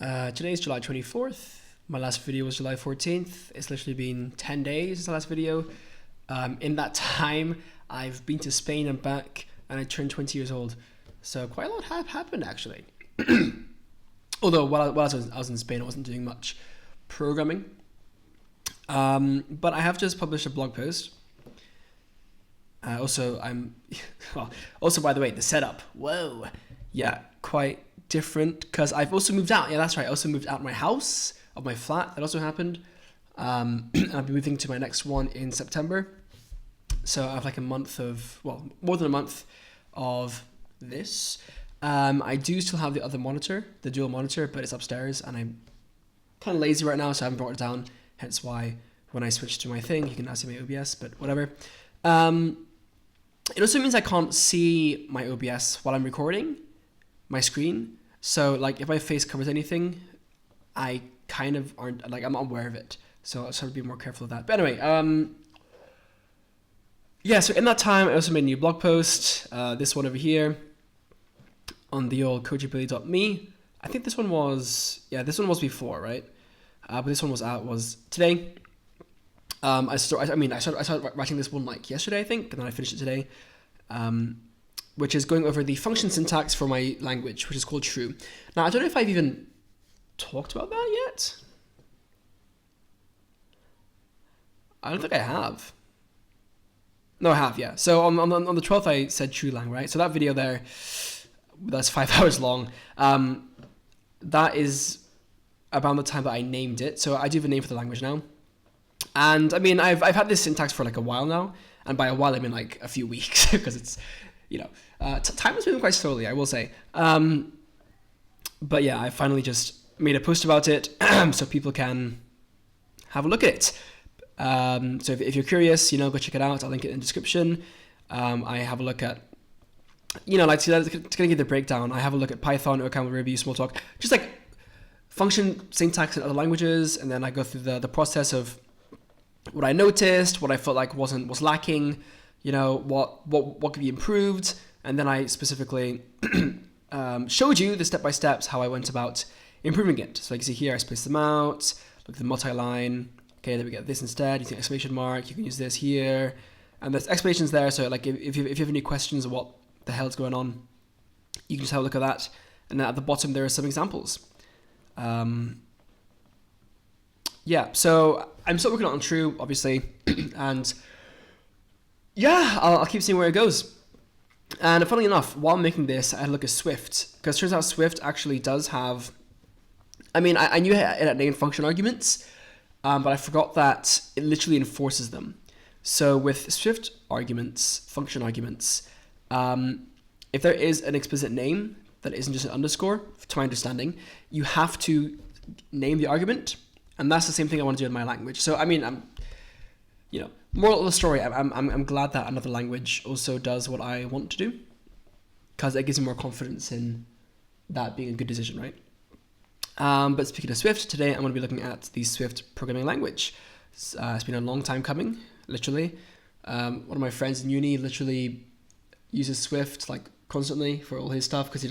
Today is July 24th. My last video was July 14th. It's literally been 10 days since the last video. In that time, I've been to Spain and back, and I turned 20 years old. So quite a lot happened, actually. Although while I was in Spain, I wasn't doing much programming. But I have just published a blog post. Also, by the way, the setup. Whoa. Yeah, quite different because I've also moved out. Yeah, that's right. I also moved out of my house, of my flat. That also happened. I'll be moving to my next one in September. So I have like a month of, more than a month of this. I do still have the other monitor, the dual monitor, but it's upstairs and I'm kind of lazy right now, so I haven't brought it down. Hence why when I switch to my thing, you can now see my OBS, but whatever. It also means I can't see my OBS while I'm recording my screen. So like if my face covers anything, I kind of aren't, like I'm not aware of it. So I'll sort of be more careful of that. But anyway, yeah, so in that time, I also made a new blog post, this one over here on the old kojobilly.me. I think this one was before, right? But this one was today. I started writing this one like yesterday, I think, and then I finished it today, which is going over the function syntax for my language, which is called true. Now, I don't know if I've even talked about that yet. I don't think I have. No, I have, yeah. So on the 12th, I said true lang, right? So that video there, that's 5 hours long. That is around the time that I named it. So I do have a name for the language now. And I mean, I've had this syntax for like a while now. And by a while, I mean like a few weeks because it's, time is moving quite slowly, I will say. But yeah, I finally just made a post about it so people can have a look at it. So if you're curious, go check it out. I'll link it in the description. I have a look at, to give the breakdown, I have a look at Python, OCaml, Ruby, Smalltalk, just like function syntax in other languages. And then I go through the process of what I noticed, what I felt like was lacking, what could be improved. And then I specifically showed you the step-by-steps how I went about improving it. So like you see here, I spaced them out, look at the multi-line. Okay, then we get this instead, using exclamation mark. You can use this here. And there's explanations there. So like if you have any questions of what the hell's going on, you can just have a look at that. And then at the bottom, there are some examples. Yeah, so I'm still working on true, obviously. And yeah, I'll keep seeing where it goes. And funnily enough, while making this, I had a look at Swift. Because it turns out Swift actually does have, I knew it had named function arguments, but I forgot that it literally enforces them. So with Swift arguments, function arguments, if there is an explicit name that isn't just an underscore, to my understanding, you have to name the argument. And that's the same thing I want to do in my language. So, moral of the story, I'm glad that another language also does what I want to do, because it gives me more confidence in that being a good decision, right? But speaking of Swift, today I'm going to be looking at the Swift programming language. It's been a long time coming, literally. One of my friends in uni literally uses Swift like constantly for all his stuff because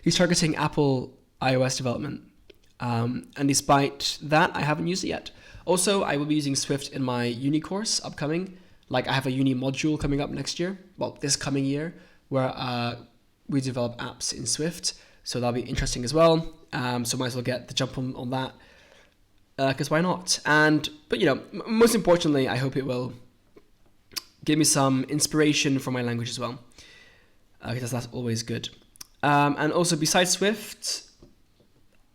he's targeting Apple iOS development. And despite that, I haven't used it yet. Also, I will be using Swift in my uni course upcoming. Like I have a uni module coming up next year, this coming year, where we develop apps in Swift. So that'll be interesting as well. So might as well get the jump on that, because why not? But most importantly, I hope it will give me some inspiration for my language as well, because that's always good. And also besides Swift,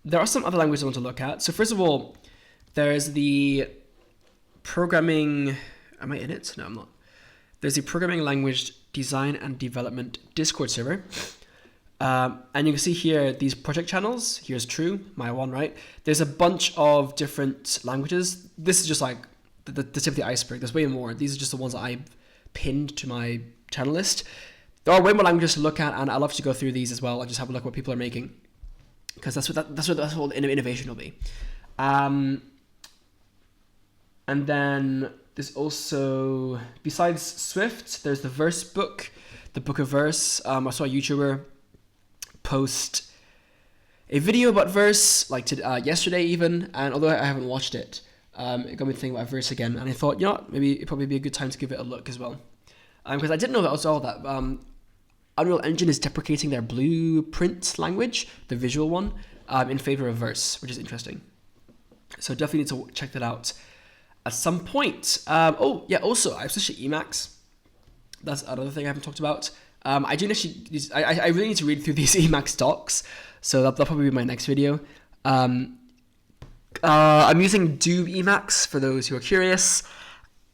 there are some other languages I want to look at. So first of all, there's the programming, am I in it? No, I'm not. There's the programming language design and development Discord server. And you can see here these project channels. Here's true, my one, right? There's a bunch of different languages. This is just like the tip of the iceberg. There's way more. These are just the ones that I pinned to my channel list. There are way more languages to look at, and I love to go through these as well and just have a look at what people are making, because that's what whole innovation will be. And then there's also, besides Swift, there's the Verse book, the Book of Verse. I saw a YouTuber post a video about Verse like yesterday even, and although I haven't watched it, it got me thinking about Verse again, and I thought, you know what, maybe it'd probably be a good time to give it a look as well, because I didn't know that was all that. Unreal Engine is deprecating their Blueprint language, the visual one, in favor of Verse, which is interesting. So definitely need to check that out at some point. Oh yeah, also I've switched to Emacs. That's another thing I haven't talked about. I really need to read through these Emacs docs, so that'll probably be my next video. I'm using Doom Emacs for those who are curious.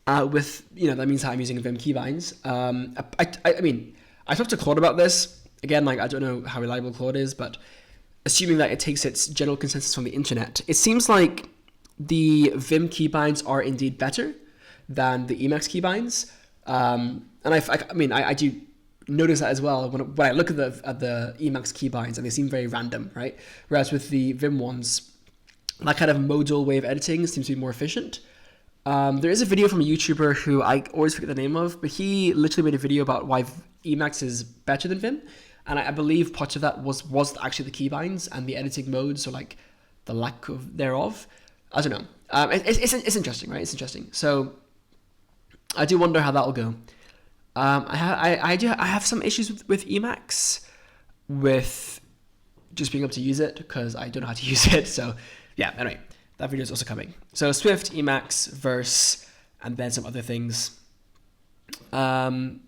With, you know, that means I'm using Vim keybinds. I mean, I talked to Claude about this. Again, like, I don't know how reliable Claude is, but assuming that it takes its general consensus from the internet, it seems like the Vim keybinds are indeed better than the Emacs keybinds. And I do notice that as well when I look at the Emacs keybinds, and they seem very random, right? Whereas with the Vim ones, that kind of modal way of editing seems to be more efficient. There is a video from a YouTuber who I always forget the name of, but he literally made a video about why Emacs is better than Vim, and I believe part of that was actually the keybinds and the editing modes, or like the lack of thereof. I don't know. It's interesting, right? It's interesting. So I do wonder how that will go. I have some issues with Emacs, with just being able to use it because I don't know how to use it. So yeah. Anyway, that video is also coming. So Swift, Emacs, Verse, and then some other things. In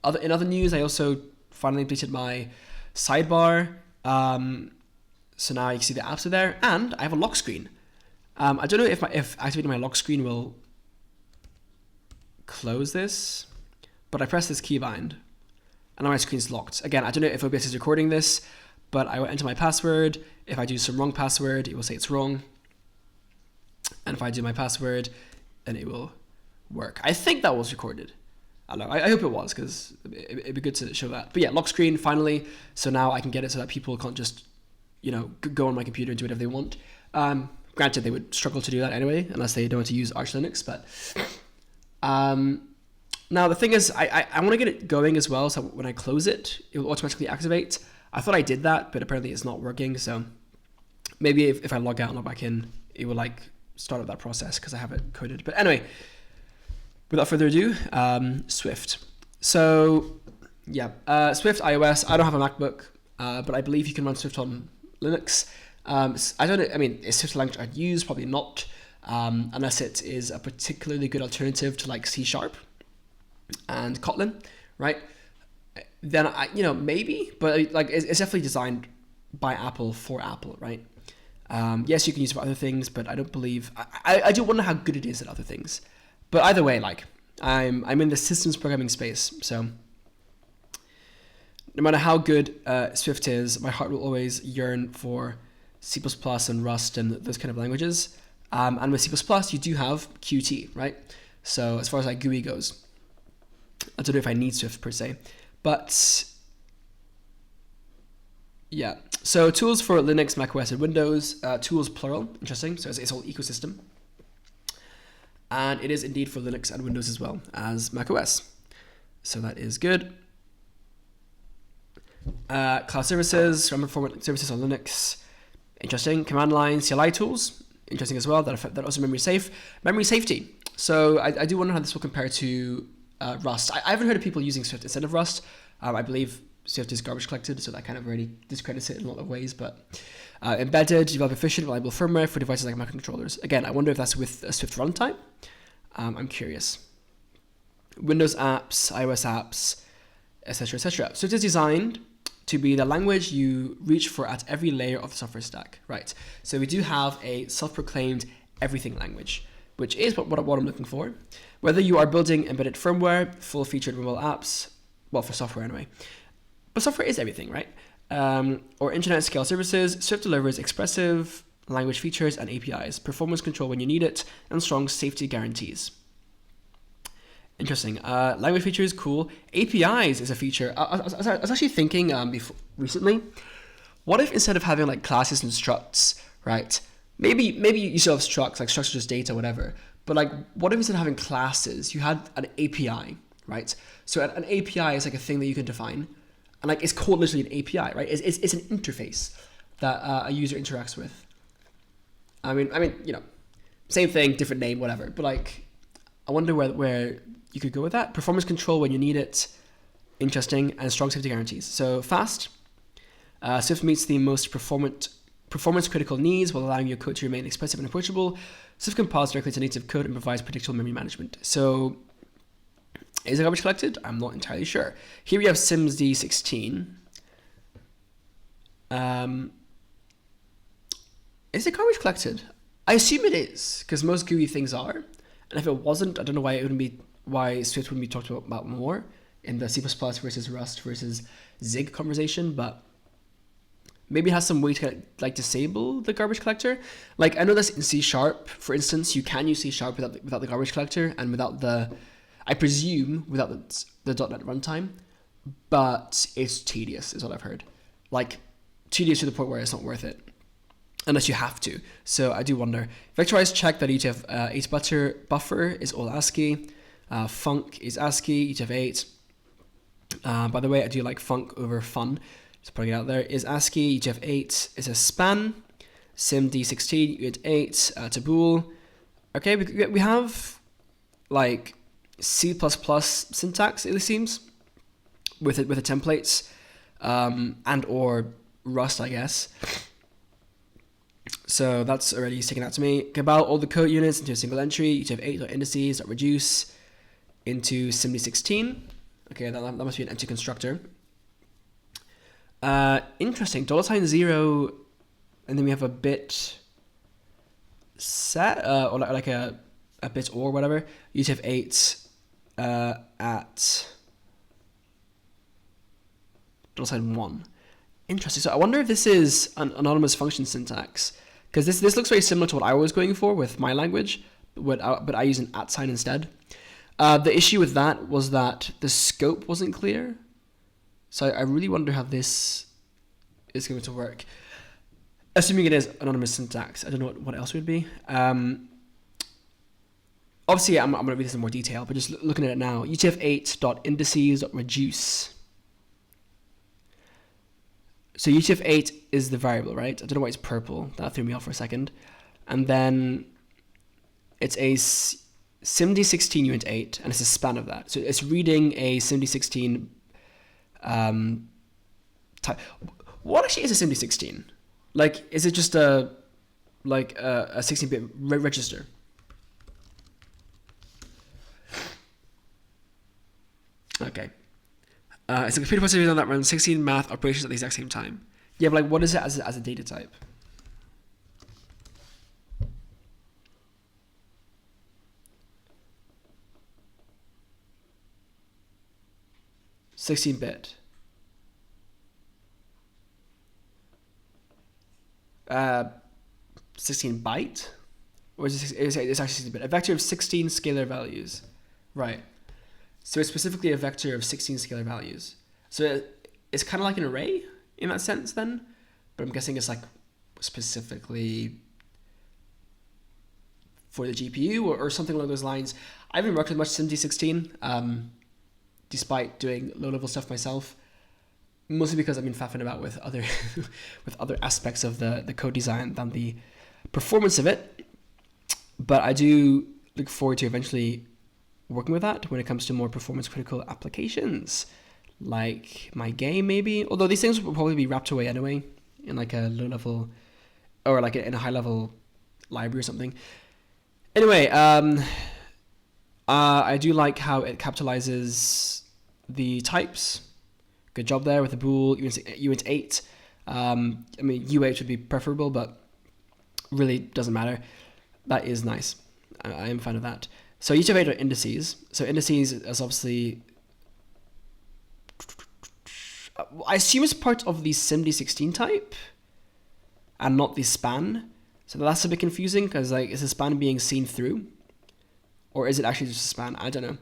other news, I also finally completed my sidebar. So now you can see the apps are there, and I have a lock screen. I don't know if activating my lock screen will close this, but I press this keybind, and now my screen's locked. Again, I don't know if OBS is recording this, but I will enter my password. If I do some wrong password, it will say it's wrong. And if I do my password, then it will work. I think that was recorded. I don't know. I hope it was, because it'd be good to show that. But yeah, lock screen finally. So now I can get it so that people can't just, you know, go on my computer and do whatever they want. Granted, they would struggle to do that anyway, unless they don't want to use Arch Linux. But now the thing is, I want to get it going as well. So when I close it, it will automatically activate. I thought I did that, but apparently it's not working. So maybe if I log out and log back in, it will like start up that process because I have it coded. But anyway, without further ado, Swift. So yeah, Swift iOS. I don't have a MacBook, but I believe you can run Swift on Linux. I don't know. I mean, is Swift a language I'd use? Probably not, unless it is a particularly good alternative to like C# and Kotlin, right? Then maybe, but like it's definitely designed by Apple for Apple, right? Yes, you can use it for other things, but I don't believe I do wonder how good it is at other things. But either way, like I'm in the systems programming space, so no matter how good Swift is, my heart will always yearn for C++ and Rust and those kind of languages. And with C++, you do have Qt, right? So as far as like GUI goes, I don't know if I need Swift per se, but yeah. So tools for Linux, macOS, and Windows. Tools plural, interesting. So it's a whole ecosystem. And it is indeed for Linux and Windows as well as macOS. So that is good. Cloud services, run performance services on Linux. Interesting. Command line, CLI tools. Interesting as well. That also memory safe. Memory safety. So I do wonder how this will compare to Rust. I haven't heard of people using Swift instead of Rust. I believe Swift is garbage collected, so that kind of already discredits it in a lot of ways. But embedded, develop efficient, reliable firmware for devices like microcontrollers. Again, I wonder if that's with a Swift runtime. I'm curious. Windows apps, iOS apps, etc., etc. So it is designed to be the language you reach for at every layer of the software stack, right? So we do have a self-proclaimed everything language, which is what I'm looking for. Whether you are building embedded firmware, full-featured mobile apps, well, for software anyway, but software is everything, right? Or internet scale services, Swift delivers expressive language features and APIs, performance control when you need it, and strong safety guarantees. Interesting. Language features, cool. APIs is a feature. I was actually thinking recently, what if instead of having like classes and structs, right? Maybe you still have structs, like structs are just data, whatever. But like, what if instead of having classes, you had an API, right? So an API is like a thing that you can define, and like it's called literally an API, right? It's an interface. that a user interacts with. I mean, you know, same thing, different name, whatever. But like, I wonder where you could go with that. Performance control when you need it, interesting, and strong safety guarantees. So fast. Swift meets the most performance critical needs while allowing your code to remain expressive and approachable. Swift compiles directly to native code and provides predictable memory management. So is it garbage collected? I'm not entirely sure. Here we have SimsD16. Is it garbage collected? I assume it is, because most GUI things are. And if it wasn't, I don't know why Swift wouldn't be talked about more in the C++ versus Rust versus Zig conversation, but maybe it has some way to like disable the garbage collector. Like I know that's in C#, for instance, you can use C# without the garbage collector and without the, I presume, without the .NET runtime, but it's tedious is what I've heard. Like tedious to the point where it's not worth it. Unless you have to. So I do wonder. Vectorize check that UTF-8 buffer is all ASCII. Func is ASCII, UTF-8. By the way, I do like func over fun. Just putting it out there. Is ASCII, UTF-8 is a span. SimD16, UT8, to bool. Okay, we have like C++ syntax, it seems, with the templates, and or Rust, I guess. So that's already sticking out to me. Compile all the code units into a single entry, UTF-8.indices.reduce into SimD16. Okay, that must be an empty constructor. Interesting. $0, and then we have a bit set, or like a bit or whatever. UTF-8 at $1. Interesting. So I wonder if this is an anonymous function syntax, because this looks very similar to what I was going for with my language, but I use an @ sign instead. The issue with that was that the scope wasn't clear. So I really wonder how this is going to work. Assuming it is anonymous syntax, I don't know what else it would be. Obviously, I'm going to read this in more detail, but just looking at it now, UTF-8.indices.reduce. So UTF-8 is the variable, right? I don't know why it's purple. That threw me off for a second. And then it's a SimD16 unit 8, and it's a span of that. So it's reading a SimD16 type. What actually is a SimD16? Like, is it just a 16-bit register? Okay. It's a computer processor that runs 16 math operations at the exact same time. Yeah, but like, what is it as a data type? (16-bit). 16 byte? Or is it, it's actually 16-bit. A vector of 16 scalar values. Right. So it's specifically a vector of 16 scalar values. So it's kind of like an array in that sense then, but I'm guessing it's like specifically for the GPU or something along those lines. I haven't worked with much SimD16, despite doing low-level stuff myself, mostly because I've been faffing about with other with other aspects of the code design than the performance of it. But I do look forward to eventually working with that when it comes to more performance critical applications, like my game maybe. Although these things will probably be wrapped away anyway in like a low level or like in a high level library or something. Anyway, I do like how it capitalizes the types. Good job there with the bool uint 8. I mean U8 would be preferable, but really doesn't matter. That is nice. I am a fan of that. So UTF-8 are indices. So indices is obviously, I assume it's part of the SimD16 type and not the span. So that's a bit confusing because like, is the span being seen through? Or is it actually just a span? I don't know.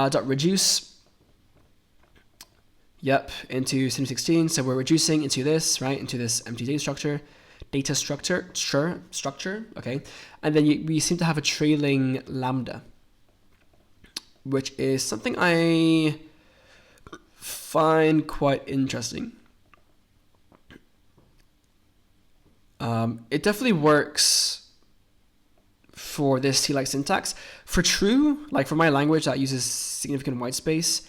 Dot reduce. Yep, into SimD16. So we're reducing into this, right? Into this empty data structure. Structure, okay. And then we seem to have a trailing lambda, which is something I find quite interesting. It definitely works for this C-like syntax. For true, like for my language that uses significant white space,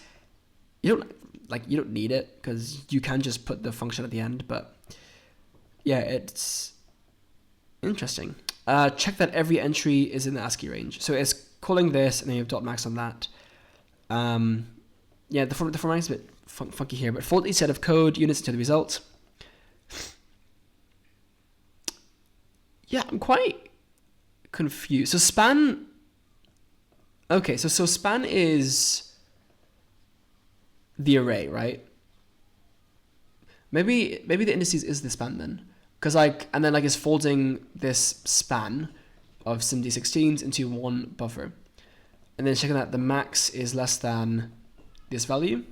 you don't need it because you can just put the function at the end. But yeah, it's interesting. Check that every entry is in the ASCII range. So it's calling this, and then you have dot max on that. Yeah, the formatting is a bit funky here, but fold each set of code units into the result. Yeah, I'm quite confused. So span. Okay, so span is the array, right? Maybe the indices is the span then, because and then it's folding this span of SIMD16s into one buffer, and then checking that the max is less than this value.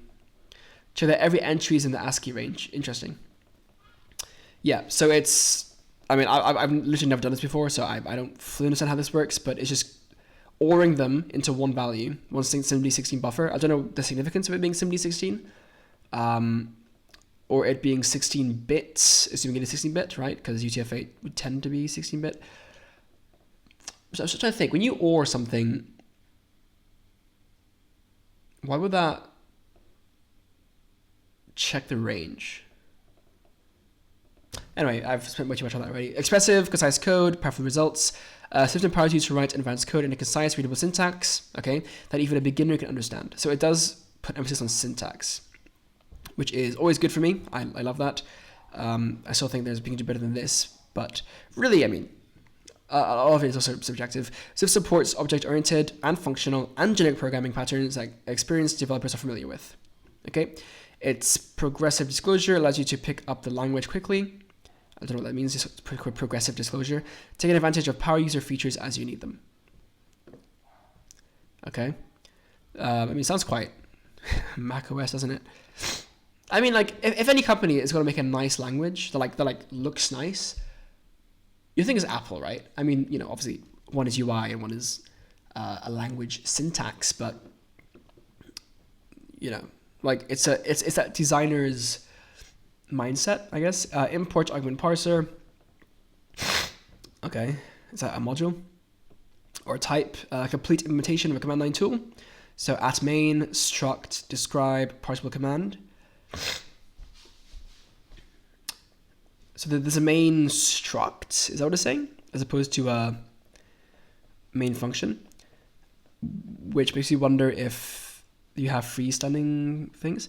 Check that every entry is in the ASCII range. Interesting. Yeah, so it's. I mean, I've literally never done this before, so I don't fully understand how this works, but it's just ORing them into one value, one SIMD16 buffer. I don't know the significance of it being SIMD16, or it being 16 bits, assuming it is 16-bit, right? Because UTF-8 would tend to be 16-bit. So I was just trying to think, when you OR something, why would that check the range? Anyway, I've spent way too much on that already. Expressive, concise code, powerful results. System empowers you to write advanced code in a concise, readable syntax, okay, that even a beginner can understand. So it does put emphasis on syntax, which is always good for me. I love that. I still think we can do better than this, but really, I mean, all of it is also subjective. So it supports object-oriented and functional and generic programming patterns that experienced developers are familiar with. Okay, it's progressive disclosure, allows you to pick up the language quickly. I don't know what that means, just progressive disclosure. Taking advantage of power user features as you need them. Okay. I mean, it sounds quite Mac OS, doesn't it? I mean, if any company is going to make a nice language that looks nice, you think it's Apple, right? I mean, obviously one is UI and one is a language syntax, but it's that designer's mindset, I guess. Import argument parser. Okay, is that a module or a type? Complete implementation of a command line tool. So at main struct describe parsable command. So there's a main struct. Is that what it's saying? As opposed to a main function, which makes you wonder if you have freestanding things.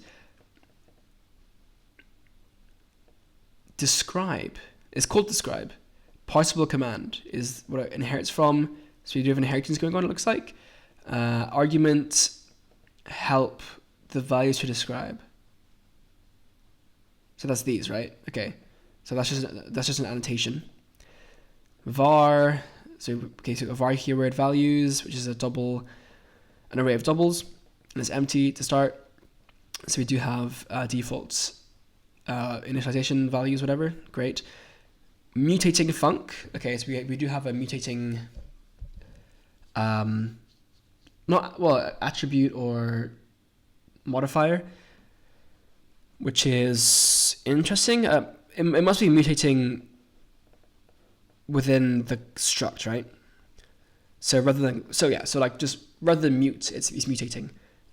Describe. It's called describe. Parsable command is what it inherits from. So you do have inheritance going on, it looks like. Argument help the values to describe. So that's these, right? Okay. So that's just an annotation. Var. So a var keyword values, which is an array of doubles, and it's empty to start. So we do have defaults. Initialization values, whatever. Great. Mutating func. Okay, so we do have a mutating attribute or modifier, which is interesting. It must be mutating within the struct, right? So rather than mute, it's mutating.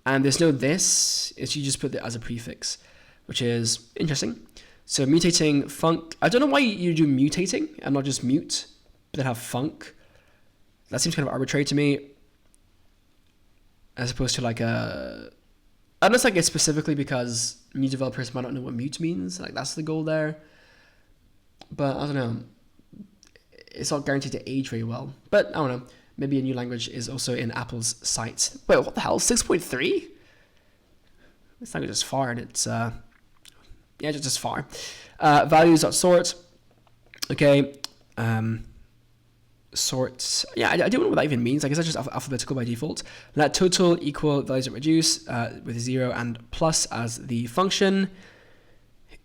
And there's no this, it's you just put it as a prefix, which is interesting. So mutating func. I don't know why you do mutating and not just mute, but then have func. That seems kind of arbitrary to me. As opposed to unless it's specifically because new developers might not know what mute means. That's the goal there. But I don't know. It's not guaranteed to age very well. But I don't know. Maybe a new language is also in Apple's sights. Wait, what the hell? 6.3? This language is far, and it's just far. Values.sort. Okay. Sorts. Yeah, I don't know what that even means. I guess that's just alphabetical by default. Let total equal values.reduce with 0 and plus as the function.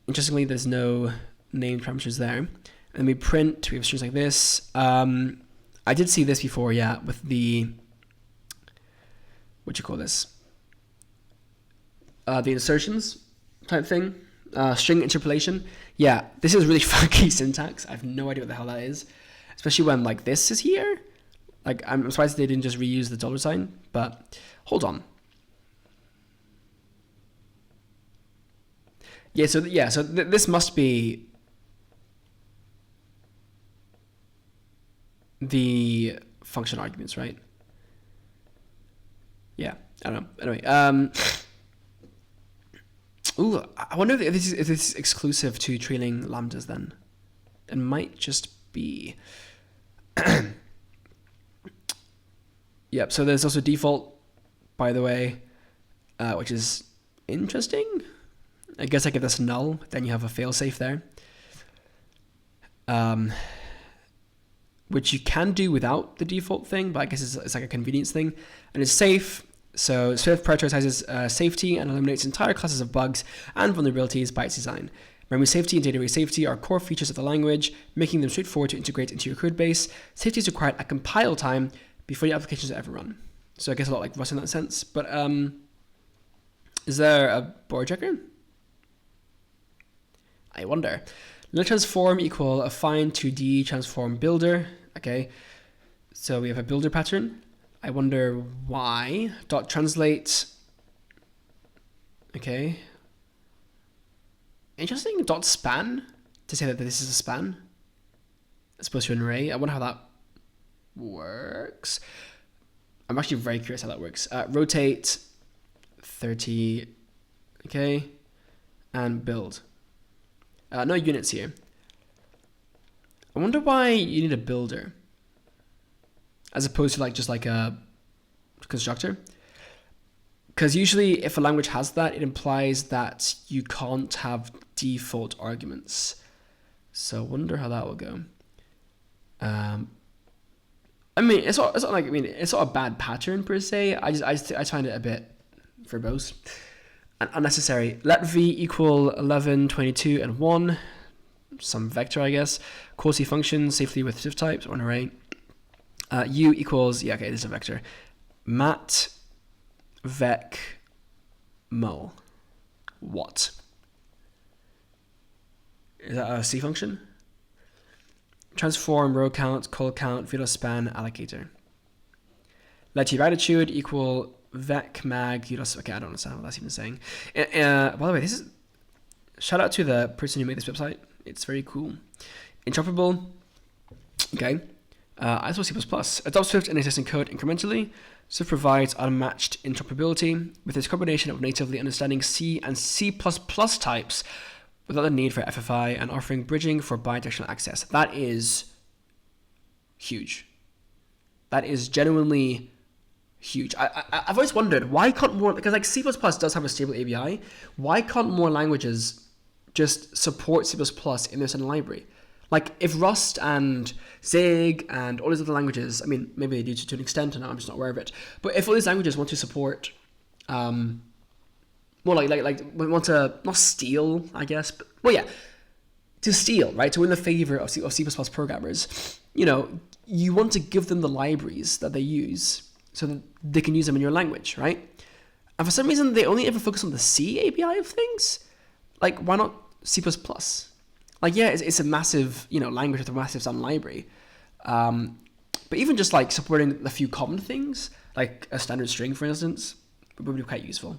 Interestingly, there's no named parameters there. And we print, we have strings like this. I did see this before, yeah, with the, the insertions type thing. String interpolation. Yeah, this is really funky syntax. I have no idea what the hell that is, especially when like this is here. Like I'm surprised they didn't just reuse the dollar sign. But hold on. Yeah, so this must be the function arguments, right? Yeah, I don't know. Anyway, ooh, I wonder if this is exclusive to trailing lambdas then. It might just be. Yep, so there's also default, by the way, which is interesting. I guess like if that's null, then you have a failsafe there. Which you can do without the default thing, but I guess it's like a convenience thing. And it's safe, so Swift prioritizes safety and eliminates entire classes of bugs and vulnerabilities by its design. Memory safety and database safety are core features of the language, making them straightforward to integrate into your code base. Safety is required at compile time before your applications ever run. So I guess a lot like Rust in that sense. But is there a border checker? I wonder. Let transform equal a find 2D transform builder. Okay, so we have a builder pattern. I wonder why. Dot translate. Okay. Interesting. Dot span to say that this is a span as opposed to an array. I wonder how that works. I'm actually very curious how that works. Rotate 30. Okay, and build. No units here. I wonder why you need a builder as opposed to like just like a constructor. Because usually if a language has that, it implies that you can't have default arguments. So I wonder how that will go. I mean, it's not like, I mean, it's not a bad pattern per se. I just find it a bit verbose and unnecessary. Let v equal 11, 22, and 1. Some vector, I guess. Quality function safely with div types or an array. U equals, yeah, okay, this is a vector. Mat vec mul. What? Is that a C function? Transform row count, call count, veto span, allocator. Let your attitude equal vec mag utos. Okay, I don't understand what that's even saying. By the way, this is shout out to the person who made this website. It's very cool. Interoperable. Okay. ISO C++. Adopt Swift and existing code incrementally. Swift provides unmatched interoperability with its combination of natively understanding C and C++ types without the need for FFI and offering bridging for bidirectional access. That is huge. That is genuinely huge. I've always wondered, why can't more, because like C++ does have a stable ABI, why can't more languages just support C++ in their certain library? Like if Rust and Zig and all these other languages, I mean, maybe they do to an extent and I'm just not aware of it, but if all these languages want to support more like we want to not steal, I guess, but well, yeah, to steal, right? To win the favor of C++ programmers, you know, you want to give them the libraries that they use so that they can use them in your language, right? And for some reason, they only ever focus on the C API of things. Like, why not C++? Like, yeah, it's a massive, you know, language with a massive sound library. But even just like supporting a few common things, like a standard string, for instance, would be quite useful.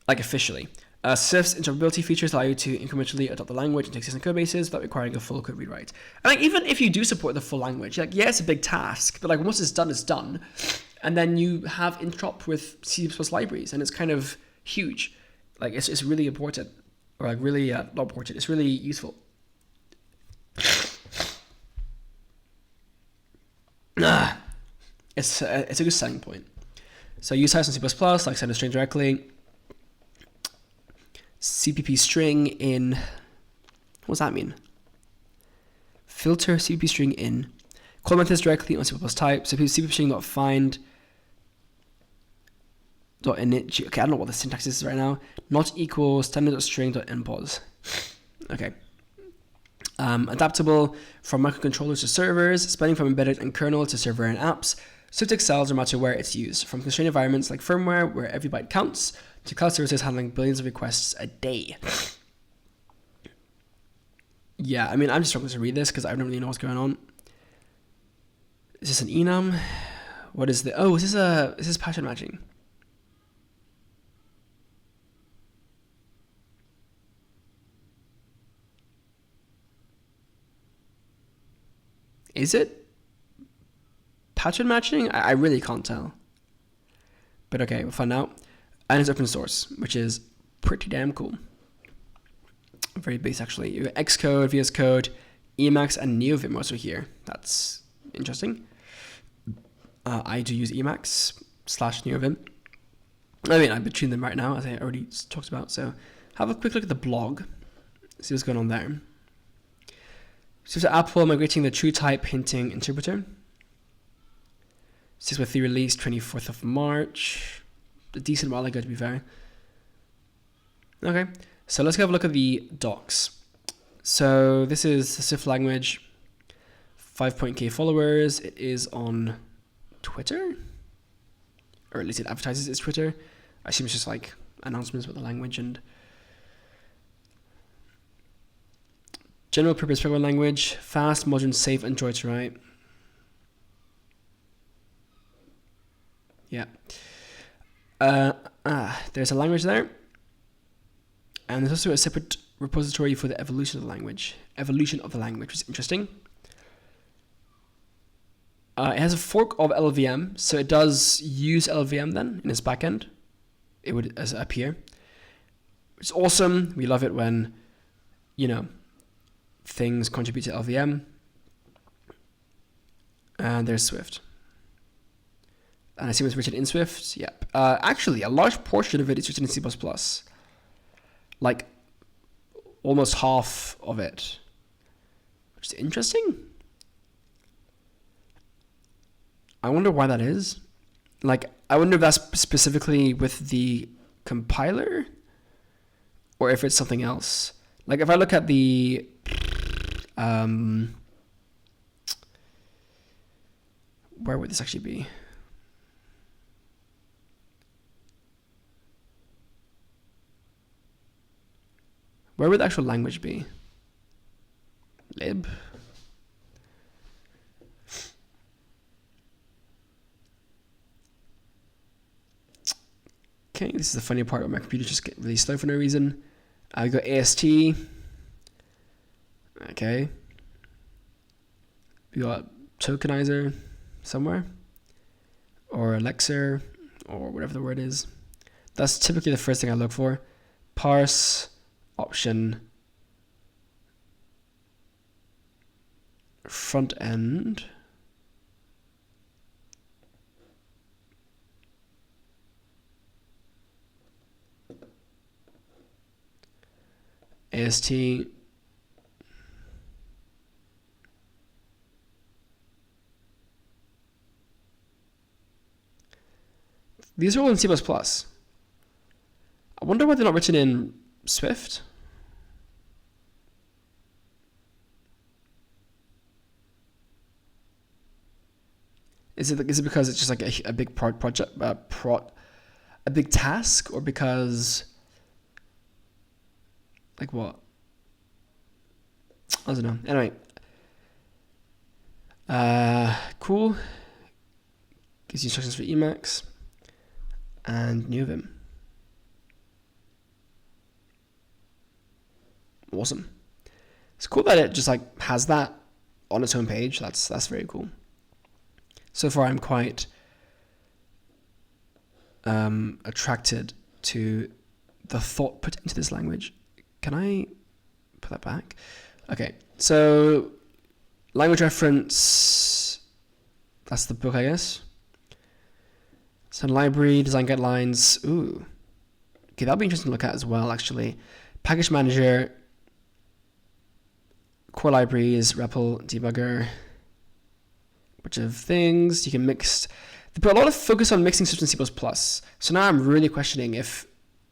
Like officially. Swift's interoperability features allow you to incrementally adopt the language into existing code bases without requiring a full code rewrite. And like even if you do support the full language, like yeah, it's a big task, but like once it's done, it's done. And then you have interop with C++ libraries, and it's kind of huge. Like it's really important, or like really not important. It's really useful. It's a good selling point. So use types in C++, like send a string directly. CPP string in, what does that mean? Filter CPP string in. Call methods directly on C++ type. So CPP string dot find dot init. Okay, I don't know what the syntax is right now. Not equal standard dot string dot impos. Okay. Adaptable from microcontrollers to servers, spanning from embedded and kernel to server and apps. Swift excels no matter where it's used, from constrained environments like firmware, where every byte counts, to cloud services handling billions of requests a day. Yeah, I mean, I'm just struggling to read this because I don't really know what's going on. Is this an enum? What is the? Oh, is this pattern matching? Is it pattern matching? I really can't tell. But okay, we'll find out. And it's open source, which is pretty damn cool. Very base, actually. You got Xcode, VS Code, Emacs, and NeoVim also here. That's interesting. I do use Emacs / NeoVim. I mean, I'm between them right now, as I already talked about. So have a quick look at the blog. See what's going on there. So to Apple migrating the TrueType hinting interpreter. This is with the release 24th of March. A decent while ago, to be fair. Okay, so let's have a look at the docs. So this is the Swift language, 5.k followers. It is on Twitter, or at least it advertises its Twitter. I assume it's just like announcements about the language and general purpose programming language, fast, modern, safe, and joy to write. Yeah. There's a language there. And there's also a separate repository for the evolution of the language. Evolution of the language, which is interesting. It has a fork of LLVM, so it does use LLVM then in its backend. It would appear. It's awesome. We love it when, things contribute to LLVM. And there's Swift. And I see it's written in Swift. Yep. Actually, a large portion of it is written in C++. Like, almost half of it. Which is interesting. I wonder why that is. Like, I wonder if that's specifically with the compiler, or if it's something else. Like, if I look at the where would this actually be? Where would the actual language be? Lib? Okay, this is the funny part where my computer just get really slow for no reason. I got AST. Okay. We got tokenizer somewhere. Or Elixir, or whatever the word is. That's typically the first thing I look for. Parse, option, front end. AST. These are all in C++. I wonder why they're not written in Swift. Is it because it's just like a big project, a big task, or because like what? I don't know. Anyway, cool. Gives you instructions for Emacs and NeoVim. Awesome. It's cool that it just like has that on its own page. That's very cool. So far, I'm quite attracted to the thought put into this language. Can I put that back? Okay, so language reference, that's the book, I guess. So library, design guidelines. Ooh. Okay, that'll be interesting to look at as well, actually. Package manager, core libraries, REPL, debugger, bunch of things. You can mix. They put a lot of focus on mixing Swift and C++. So now I'm really questioning if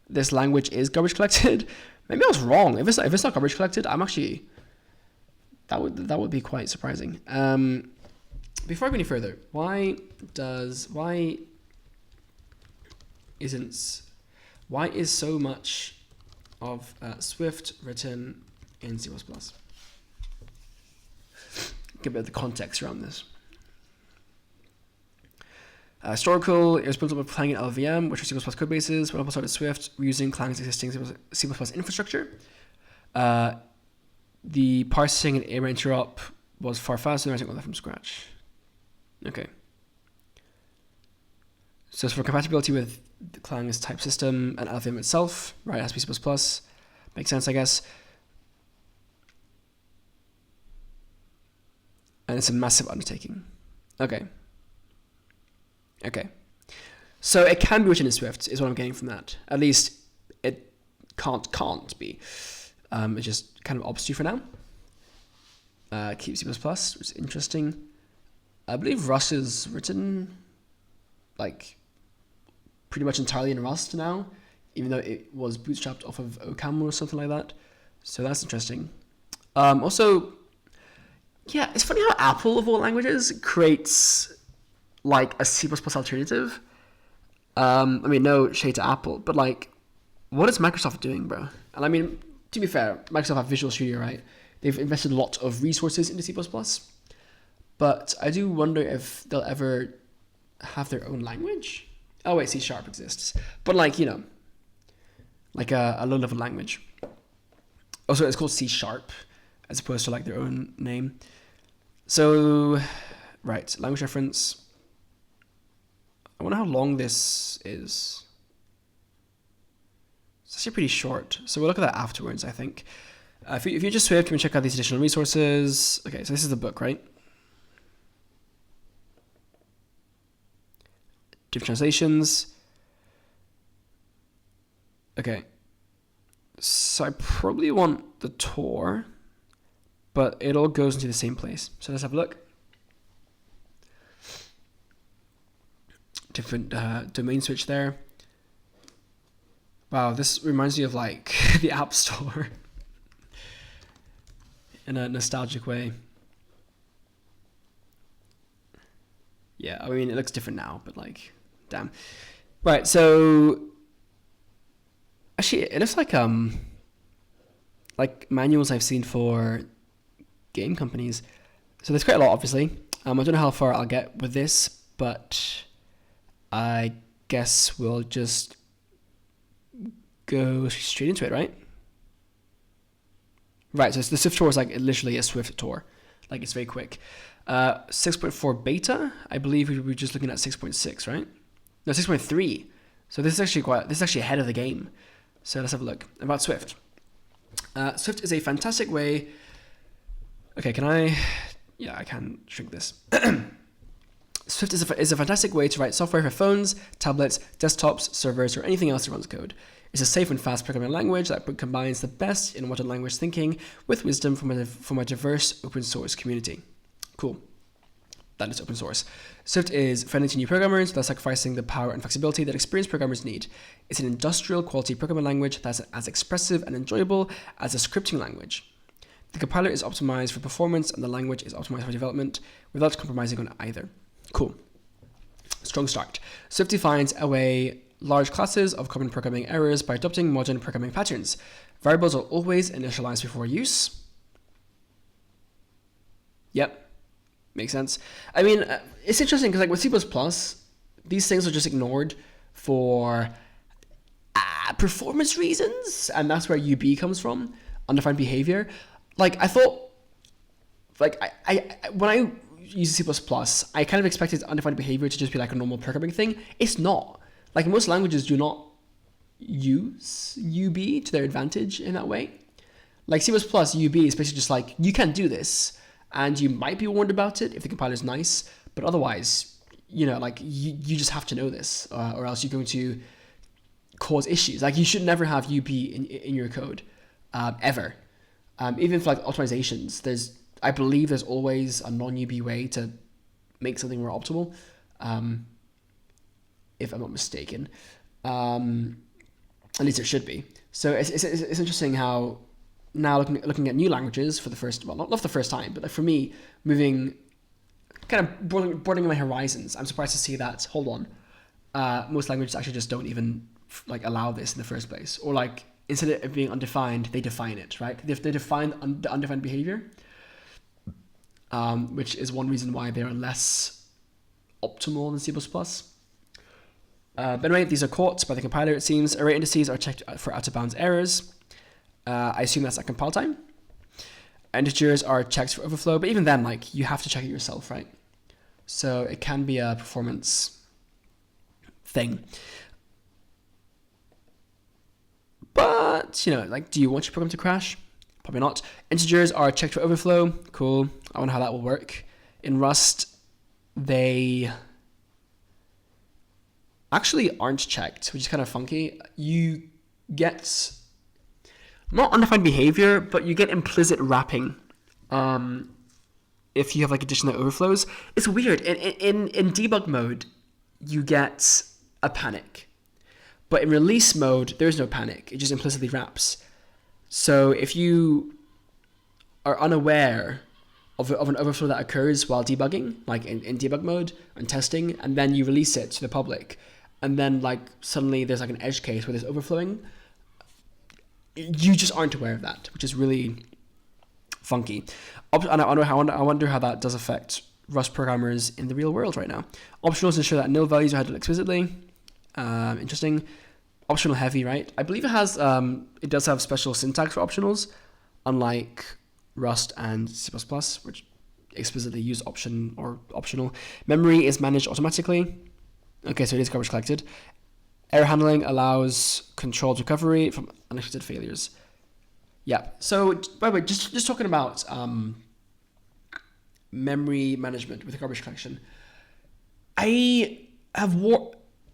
this language is garbage collected. Maybe I was wrong. If it's not garbage collected, I'm actually that would be quite surprising. Before I go any further, why isn't Why is so much of Swift written in C++? Give a bit of the context around this. Historical, it was built up with Clang and LVM, which are C++ code bases. When Apple started Swift, we're using Clang's existing C++ infrastructure. The parsing and error interrupt was far faster than writing all that from scratch. Okay. So it's for compatibility with the Clang's type system and LVM itself, right? It has to be C++. Makes sense, I guess. And it's a massive undertaking. Okay. So it can be written in Swift, is what I'm getting from that. At least it can't be. It's just kind of obfuscate for now. Keep C++, which is interesting. I believe Rust is written like pretty much entirely in Rust now, even though it was bootstrapped off of OCaml or something like that. So that's interesting. Also, yeah, it's funny how Apple, of all languages, creates like a C++ alternative. I mean, no shade to Apple, but like, what is Microsoft doing, bro? And I mean, to be fair, Microsoft have Visual Studio, right? They've invested a lot of resources into C++, but I do wonder if they'll ever have their own language. Oh wait, C# exists, but like, you know, like a low-level language. Also, it's called C# as opposed to like their own name. So, right, language reference. I wonder how long this is. It's actually pretty short, so we'll look at that afterwards, I think. If you just Swift, you can check out these additional resources. Okay, so this is the book, right? Different translations. Okay. So I probably want the tour, but it all goes into the same place. So let's have a look. Different domain switch there. Wow, this reminds me of like the App Store in a nostalgic way. Yeah, I mean, it looks different now, but like, damn. Right, so actually, it looks like manuals I've seen for game companies. So there's quite a lot, obviously. I don't know how far I'll get with this, but I guess we'll just go straight into it, right? Right, so the Swift tour is like literally a Swift tour. Like, it's very quick. 6.4 beta, I believe we were just looking at 6.6, right? No, 6.3. So this is actually ahead of the game. So let's have a look. About Swift. Swift is a fantastic way... Okay, can I... Yeah, I can shrink this. Swift is a fantastic way to write software for phones, tablets, desktops, servers, or anything else that runs code. It's a safe and fast programming language that combines the best in modern language thinking with wisdom from a diverse open source community. Cool. That is open source. Swift is friendly to new programmers without sacrificing the power and flexibility that experienced programmers need. It's an industrial quality programming language that's as expressive and enjoyable as a scripting language. The compiler is optimized for performance and the language is optimized for development without compromising on either. Cool. Strong start. Swift defines away large classes of common programming errors by adopting modern programming patterns. Variables are always initialized before use. Yep. Makes sense. I mean, it's interesting because like with C++, these things are just ignored for performance reasons, and that's where UB comes from, undefined behavior. Like I thought, like I when I use C++, I kind of expected undefined behavior to just be like a normal programming thing. It's not. Like most languages do not use UB to their advantage in that way. Like C++, UB is basically just like, you can't do this, and you might be warned about it if the compiler is nice, but otherwise, you know, like you just have to know this, or else you're going to cause issues. Like you should never have UB in your code, ever. Even for like optimizations, I believe there's always a non-UB way to make something more optimal, if I'm not mistaken. At least it should be. So it's interesting how now looking at new languages for the first, well, not for the first time, but like for me, moving, kind of broadening my horizons, I'm surprised to see that, hold on, most languages actually just don't even like allow this in the first place, or like instead of it being undefined, they define it, right? They define the undefined behavior, which is one reason why they are less optimal than C++. But anyway, these are caught by the compiler, it seems. Array indices are checked for out-of-bounds errors. I assume that's at compile time. Integers are checked for overflow, but even then, like, you have to check it yourself, right? So it can be a performance thing. But, you know, like, do you want your program to crash? Probably not. Integers are checked for overflow. Cool. I wonder how that will work. In Rust, they actually aren't checked, which is kind of funky. You get not undefined behavior, but you get implicit wrapping if you have like addition that overflows. It's weird. In debug mode, you get a panic. But in release mode, there's no panic. It just implicitly wraps. So if you are unaware of an overflow that occurs while debugging, like in debug mode and testing, and then you release it to the public, and then like suddenly there's like an edge case where there's overflowing, you just aren't aware of that, which is really funky. And I wonder how that does affect Rust programmers in the real world right now. Optionals ensure that nil values are handled explicitly. Interesting. Optional heavy, right? I believe it does have special syntax for optionals, unlike Rust and C++, which explicitly use option or optional. Memory is managed automatically. Okay, so it is garbage collected. Error handling allows controlled recovery from unexpected failures. Yeah. So, by the way, just talking about memory management with garbage collection, I have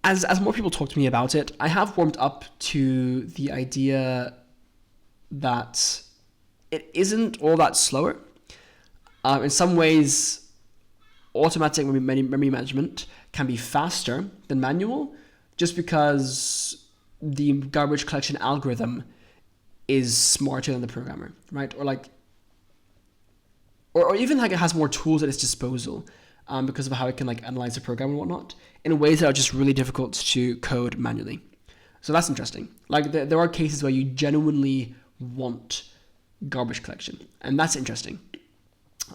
as more people talk to me about it, I have warmed up to the idea that it isn't all that slower. In some ways, automatic memory management can be faster than manual, just because the garbage collection algorithm is smarter than the programmer, right? Or even like it has more tools at its disposal because of how it can like analyze the program and whatnot in ways that are just really difficult to code manually. So that's interesting. Like there are cases where you genuinely want garbage collection, and that's interesting.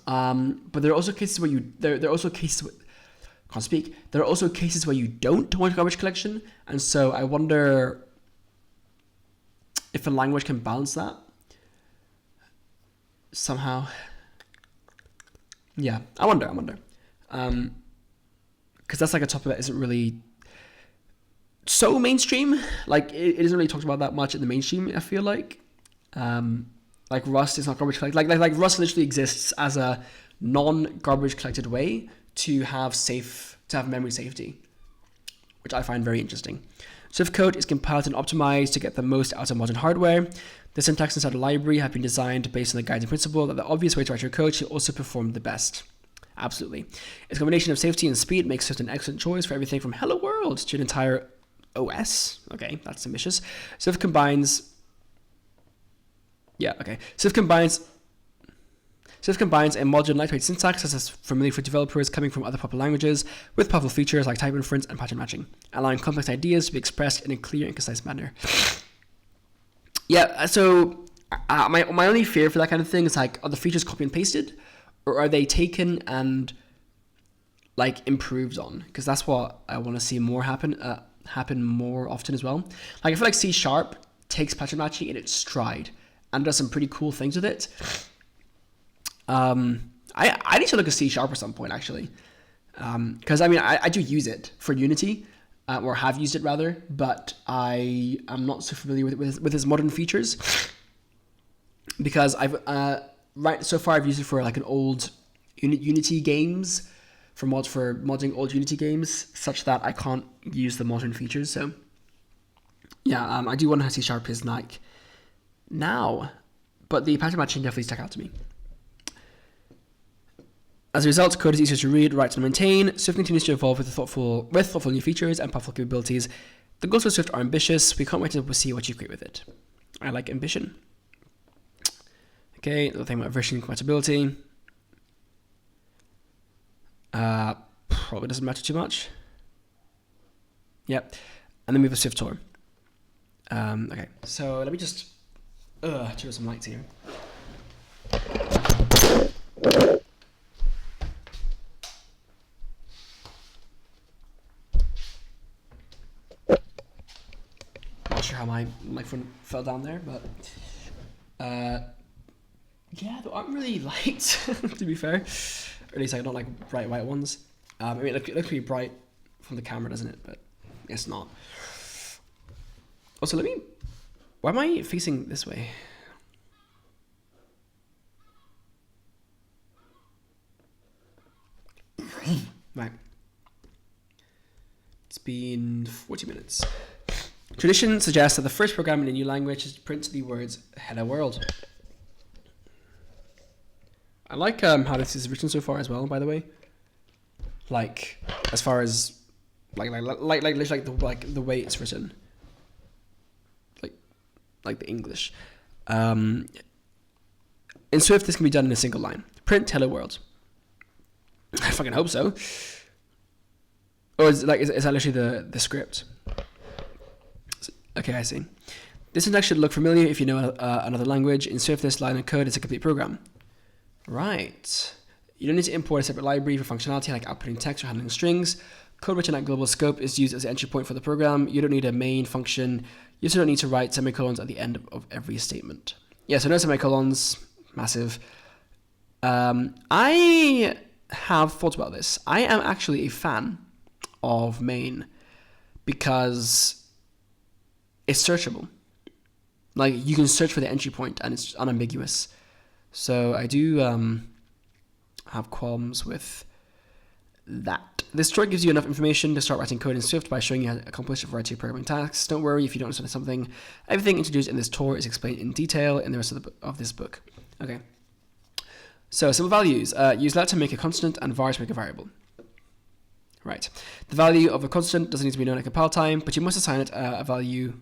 But there are also cases where there are also cases there are also cases where you don't want garbage collection, and so I wonder if a language can balance that somehow. Yeah, I wonder. Because that's like a topic that isn't really so mainstream. Like it isn't really talked about that much in the mainstream, I feel like. Like Rust is not garbage collected. Like Rust literally exists as a non-garbage collected way to have memory safety, which I find very interesting. Swift code is compiled and optimized to get the most out of modern hardware. The syntax inside the library have been designed based on the guiding principle that the obvious way to write your code should also perform the best. Absolutely. Its combination of safety and speed makes Swift an excellent choice for everything from Hello World to an entire OS. Okay, that's ambitious. Swift combines a modern, lightweight syntax that is familiar for developers coming from other popular languages, with powerful features like type inference and pattern matching, allowing complex ideas to be expressed in a clear and concise manner. Yeah, so my only fear for that kind of thing is like, are the features copy and pasted, or are they taken and like improved on? Because that's what I want to see more happen more often as well. Like I feel like C# takes pattern matching in its stride and does some pretty cool things with it. I need to look at C# at some point actually, because I mean I do use it for Unity, or have used it rather, but I am not so familiar with its modern features, because I've so far I've used it for like an old Unity games, for modding old Unity games, such that I can't use the modern features. So yeah, I do wonder how C# is like now, but the pattern matching definitely stuck out to me. As a result, code is easier to read, write, and maintain. Swift continues to evolve with thoughtful new features and powerful capabilities. The goals for Swift are ambitious. We can't wait to see what you create with it. I like ambition. Okay, another thing about version compatibility. Probably doesn't matter too much. Yep. And then we have a Swift tour. Okay, so let me just turn some lights here. Not sure how my microphone fell down there, but yeah, there aren't really lights to be fair. Or at least I don't like bright white ones. I mean, it looks pretty bright from the camera, doesn't it? But it's not. Also, why am I facing this way? Right. It's been 40 minutes. Tradition suggests that the first program in a new language is to print the words "Hello World." I like how this is written so far as well. By the way, like as far as like the way it's written, like the English. In Swift, this can be done in a single line. Print "Hello World." I fucking hope so. Or is that literally the script? Okay, I see. This syntax should look familiar if you know another language. In Swift, this line of code is a complete program. Right. You don't need to import a separate library for functionality like outputting text or handling strings. Code written at global scope is used as the entry point for the program. You don't need a main function. You also don't need to write semicolons at the end of every statement. Yeah, so no semicolons. Massive. I have thought about this. I am actually a fan of main because it's searchable. Like, you can search for the entry point and it's unambiguous. So I do have qualms with that. This tutorial gives you enough information to start writing code in Swift by showing you how to accomplish a variety of programming tasks. Don't worry if you don't understand something. Everything introduced in this tour is explained in detail in the rest of this book. Okay. So, simple values. Use let to make a constant and var to make a variable. Right. The value of a constant doesn't need to be known at compile time, but you must assign it a value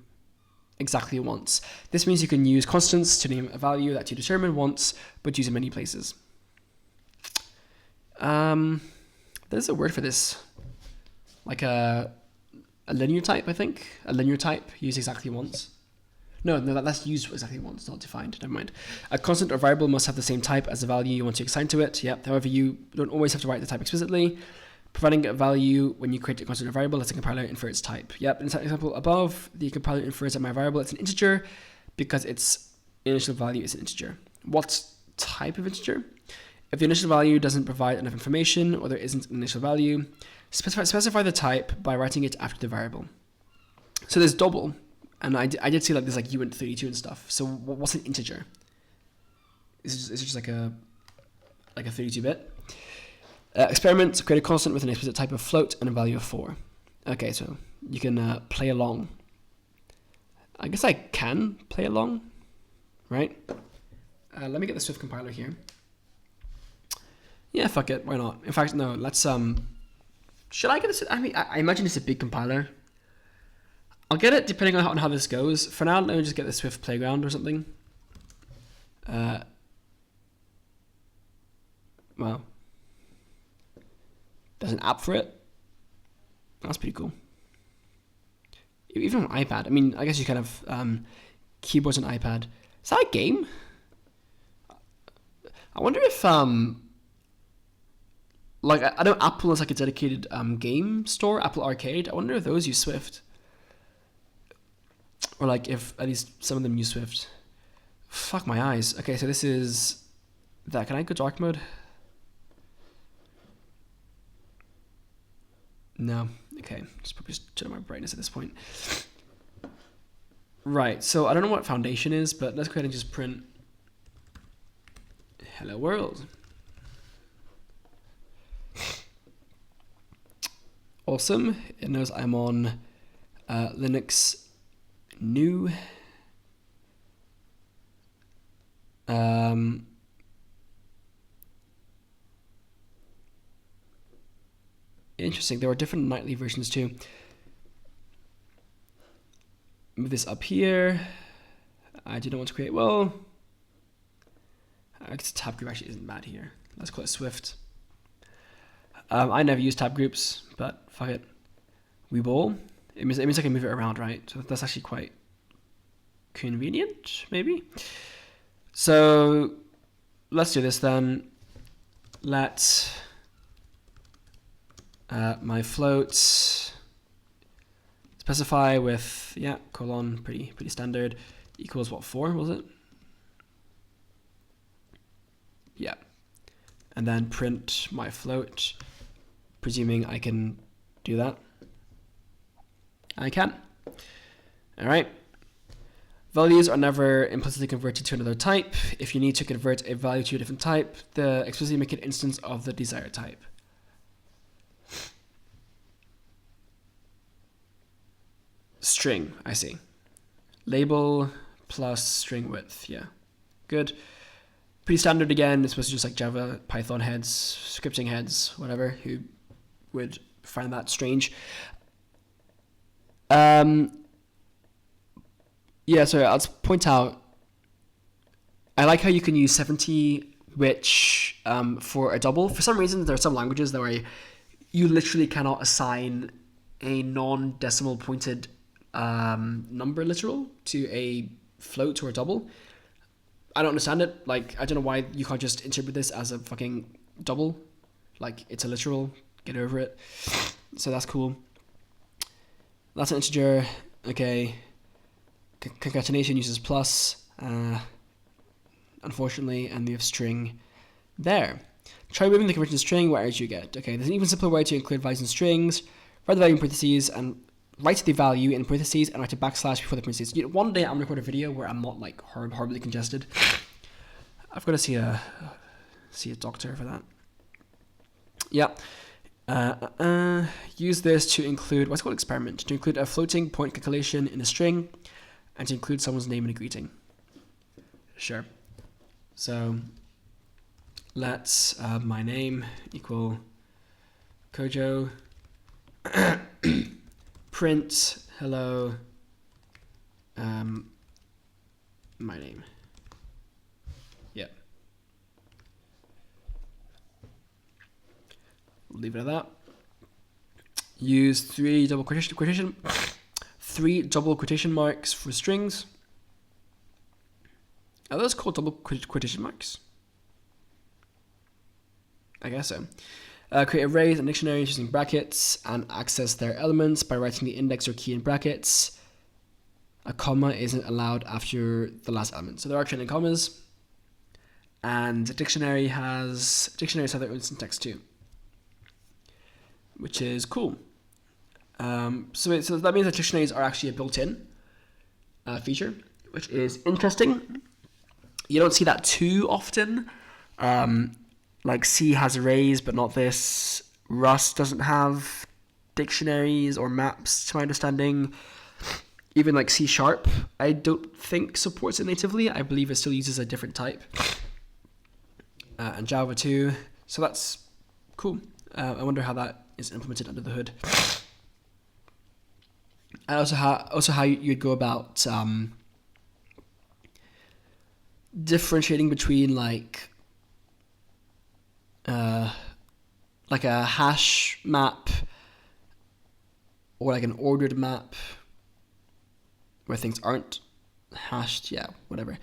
exactly once. This means you can use constants to name a value that you determine once, but use in many places. There's a word for this. Like a linear type, I think. A linear type used exactly once. No, that's used exactly once, not defined. Never mind. A constant or variable must have the same type as the value you want to assign to it. Yep. However, you don't always have to write the type explicitly. Providing a value when you create a constant or variable lets the compiler infer its type. Yep. In the example above, the compiler infers that my variable it's an integer because its initial value is an integer. What type of integer? If the initial value doesn't provide enough information or there isn't an initial value, specify the type by writing it after the variable. So there's double. And I did see like there's like uint32 and stuff. So what's an integer? Is it just like a 32-bit? Experiment, create a constant with an explicit type of float and a value of 4. Okay, so you can play along. I guess I can play along, right? Let me get the Swift compiler here. Yeah, fuck it, why not? In fact, no, let's should I get this? I mean, I imagine it's a big compiler. I'll get it depending on how this goes. For now, let me just get the Swift Playground or something. Well, there's an app for it. That's pretty cool. Even on iPad. I mean, I guess you kind of keyboards on iPad. Is that a game? I wonder if like I know Apple has like a dedicated game store, Apple Arcade. I wonder if those use Swift. Or like if at least some of them use Swift. Fuck my eyes. Okay, so this is that. Can I go dark mode? No. Okay, just probably just turn my brightness at this point. Right, so I don't know what foundation is, but let's go ahead and just print hello world. Awesome. It knows I'm on Linux new. Interesting. There are different nightly versions too. Move this up here. I didn't want to create. Well, I guess tab group actually isn't bad here. Let's call it Swift. I never use tab groups, but fuck it. We ball. It means I can move it around, right? So that's actually quite convenient, maybe. So let's do this then. Let my float specify with colon, pretty standard, equals what, 4 was it? Yeah. And then print my float, presuming I can do that. I can. All right. Values are never implicitly converted to another type. If you need to convert a value to a different type, explicitly make an instance of the desired type. String, I see. Label plus string width, yeah. Good. Pretty standard again. This was just like Java, Python heads, scripting heads, whatever, who would find that strange. Yeah, so I'll just point out, I like how you can use 70, which for a double. For some reason, there are some languages that where you literally cannot assign a non-decimal pointed number literal to a float or a double. I don't understand it. Like, I don't know why you can't just interpret this as a fucking double. Like, it's a literal. Get over it. So that's cool. That's an integer. Okay. Concatenation uses plus. Unfortunately, and we have string there. Try moving the conversion to string. What errors you get? Okay, there's an even simpler way to include values in strings. Write the value in parentheses and write the value in parentheses and write a backslash before the parentheses. One day I'm gonna record a video where I'm not like horribly congested. I've got to see a doctor for that. Yeah. Use this to include what's called experiment, to include a floating point calculation in a string, and to include someone's name in a greeting. Sure. So let's my name equal Kojo. Print hello my name. Yeah. Leave it at that. Use three double quotation marks for strings. Are those called double quotation marks? I guess so. Create arrays and dictionaries using brackets and access their elements by writing the index or key in brackets. A comma isn't allowed after the last element. So there are training commas, and dictionaries have their own syntax too, which is cool. So that means that dictionaries are actually a built-in feature, which is interesting. You don't see that too often. Like C has arrays, but not this. Rust doesn't have dictionaries or maps, to my understanding. Even like C#, I don't think supports it natively. I believe it still uses a different type. And Java too. So that's cool. I wonder how that is implemented under the hood. And also how you'd go about differentiating between like a hash map or like an ordered map where things aren't hashed. Yeah, whatever.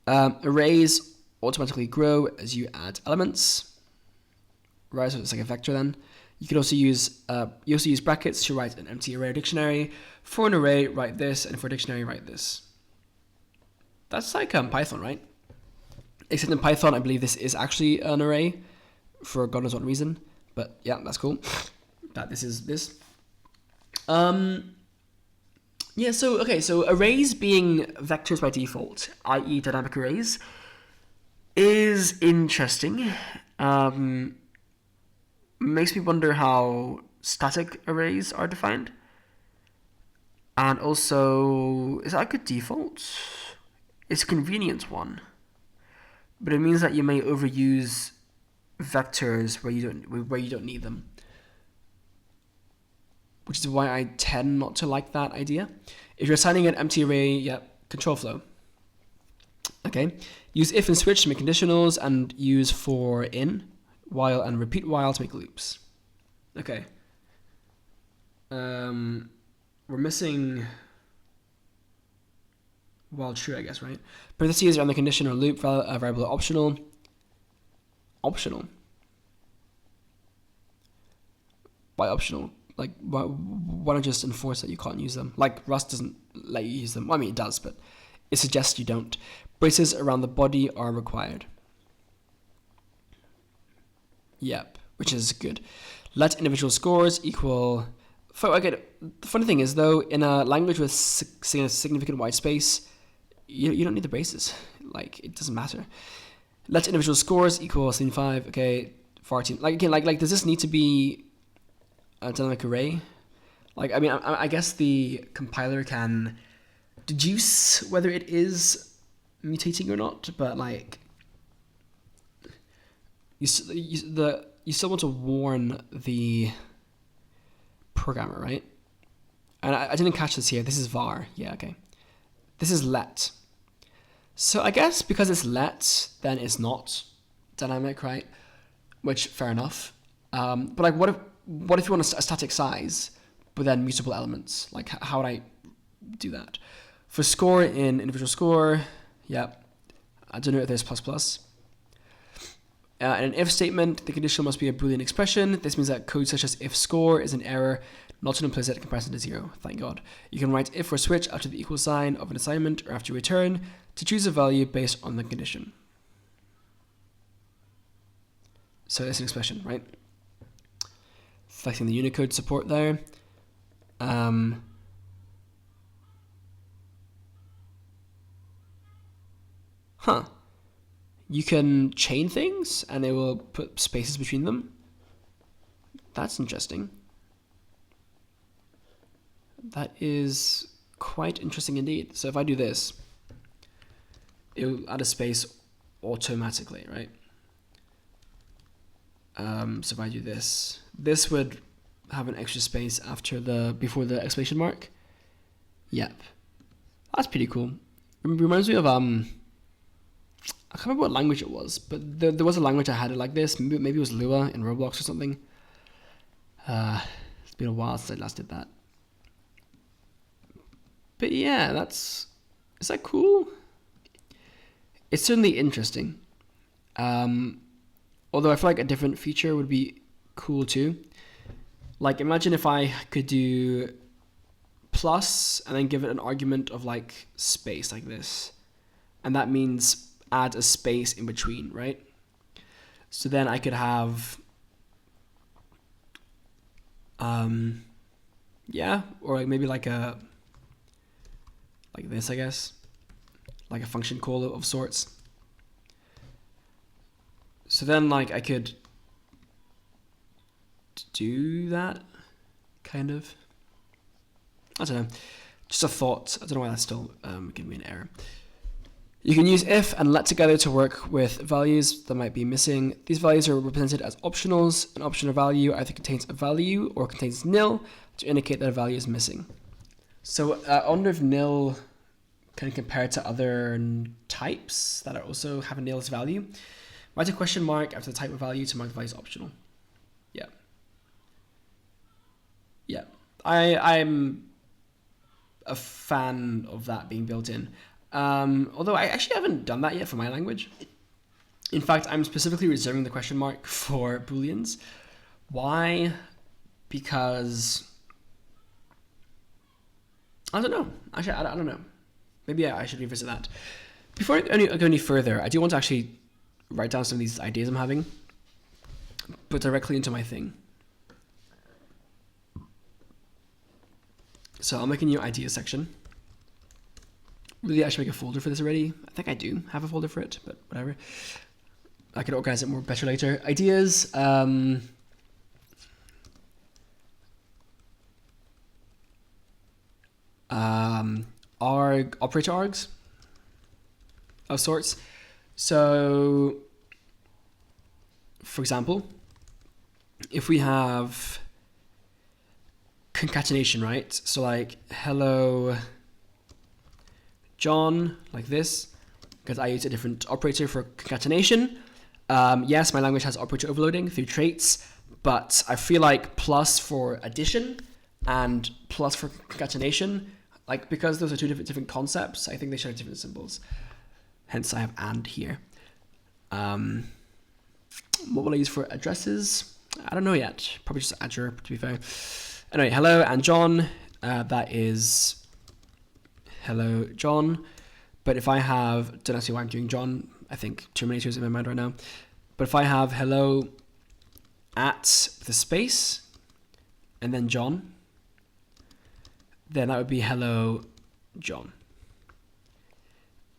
Arrays automatically grow as you add elements. Right, so it's like a vector then. You could also use brackets to write an empty array or dictionary. For an array, write this, and for a dictionary, write this. That's like Python, right? Except in Python, I believe this is actually an array for God knows what reason. But yeah, that's cool. That this is this. Yeah, so arrays being vectors by default, i.e. dynamic arrays, is interesting. Makes me wonder how static arrays are defined. And also, is that a good default? It's a convenient one. But it means that you may overuse vectors where you don't need them. Which is why I tend not to like that idea. If you're assigning an empty array, control flow. Okay. Use if and switch to make conditionals, and use for in, while, and repeat while to make loops. Okay. We're missing Well, true, I guess, right? Parentheses are on the condition or loop, variable are optional. Optional? Why optional? Like, why not just enforce that you can't use them? Like, Rust doesn't let you use them. Well, I mean, it does, but it suggests you don't. Braces around the body are required. Yep, which is good. Let individual scores equal... Okay, the funny thing is, though, in a language with significant white space, you don't need the braces. Like, it doesn't matter. Let individual scores equal 75. Okay, 14. Like, again, like, does this need to be a dynamic array? Like, I mean, I guess the compiler can deduce whether it is mutating or not, but like, you still want to warn the programmer, right? And I didn't catch this here. This is var. Yeah, okay. This is let. So I guess because it's let, then it's not dynamic, right? Which, fair enough. But like, what if you want a static size, but then mutable elements? Like, how would I do that? For score in individual score, yeah, I don't know if there's plus. In an if statement, the condition must be a Boolean expression. This means that code such as if score is an error, not an implicit comparison to 0. Thank God. You can write if or switch after the equal sign of an assignment or after return to choose a value based on the condition. So it's an expression, right? Flexing the Unicode support there. You can chain things and it will put spaces between them. That's interesting. That is quite interesting indeed. So if I do this, it will add a space automatically, right? So if I do this, this would have an extra space before the exclamation mark. Yep. That's pretty cool. Reminds me of I can't remember what language it was, but there was a language I had it like this. Maybe it was Lua in Roblox or something. It's been a while since I last did that. But yeah, is that cool? It's certainly interesting. Although I feel like a different feature would be cool too. Like, imagine if I could do plus and then give it an argument of like space like this. And that means add a space in between, right? So then I could have, yeah, or like maybe like this, I guess, like a function call of sorts. So then like I could do that, kind of. I don't know, just a thought. I don't know why that's still giving me an error. You can use if and let together to work with values that might be missing. These values are represented as optionals. An optional value either contains a value or contains nil to indicate that a value is missing. So I wonder if nil can compare to other types that also have a nil as value. Write a question mark after the type of value to mark the value as optional. Yeah. Yeah. I'm a fan of that being built in. Although I actually haven't done that yet for my language. In fact, I'm specifically reserving the question mark for Booleans. Why? Because I don't know. Actually, I don't know. Maybe I should revisit that. Before I go any further, I do want to actually write down some of these ideas I'm having, put directly into my thing. So I'll make a new ideas section. Really, I should make a folder for this already. I think I do have a folder for it, but whatever. I can organize it more better later. Ideas. Operator args of sorts. So, for example, if we have concatenation, right? So like, hello John, like this, because I use a different operator for concatenation. Yes, my language has operator overloading through traits, but I feel like plus for addition and plus for concatenation like because those are two different concepts, I think they should have different symbols. Hence I have and here. What will I use for addresses? I don't know yet. Probably just Azure, to be fair. Anyway, hello and John. That is hello John. But if I have, don't ask me why I'm doing John. I think Terminator's in my mind right now. But if I have hello at with a space and then John, then that would be hello John.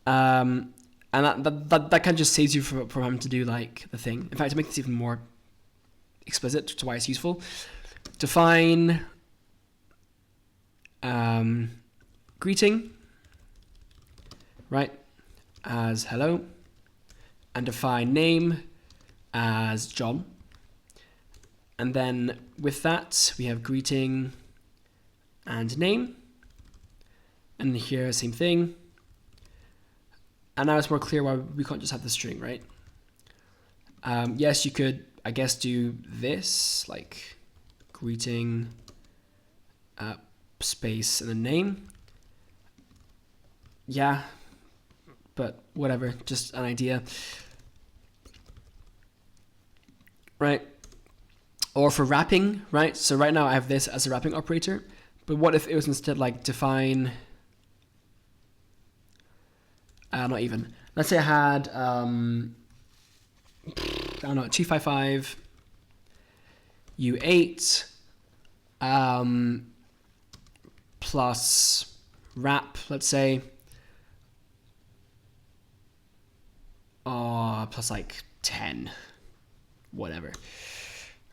And that kind of just saves you from having to do like the thing. In fact, to make this even more explicit to why it's useful, define greeting, right, as hello, and define name as John. And then with that, we have greeting and name. And here, same thing. And now it's more clear why we can't just have the string, right? Yes, you could, I guess, do this, like greeting, space, and a name. Yeah, but whatever, just an idea. Right? Or for wrapping, right? So right now I have this as a wrapping operator, but what if it was instead like define, not even. Let's say I had, I don't know, 255 U8 plus wrap, let's say, plus like 10, whatever,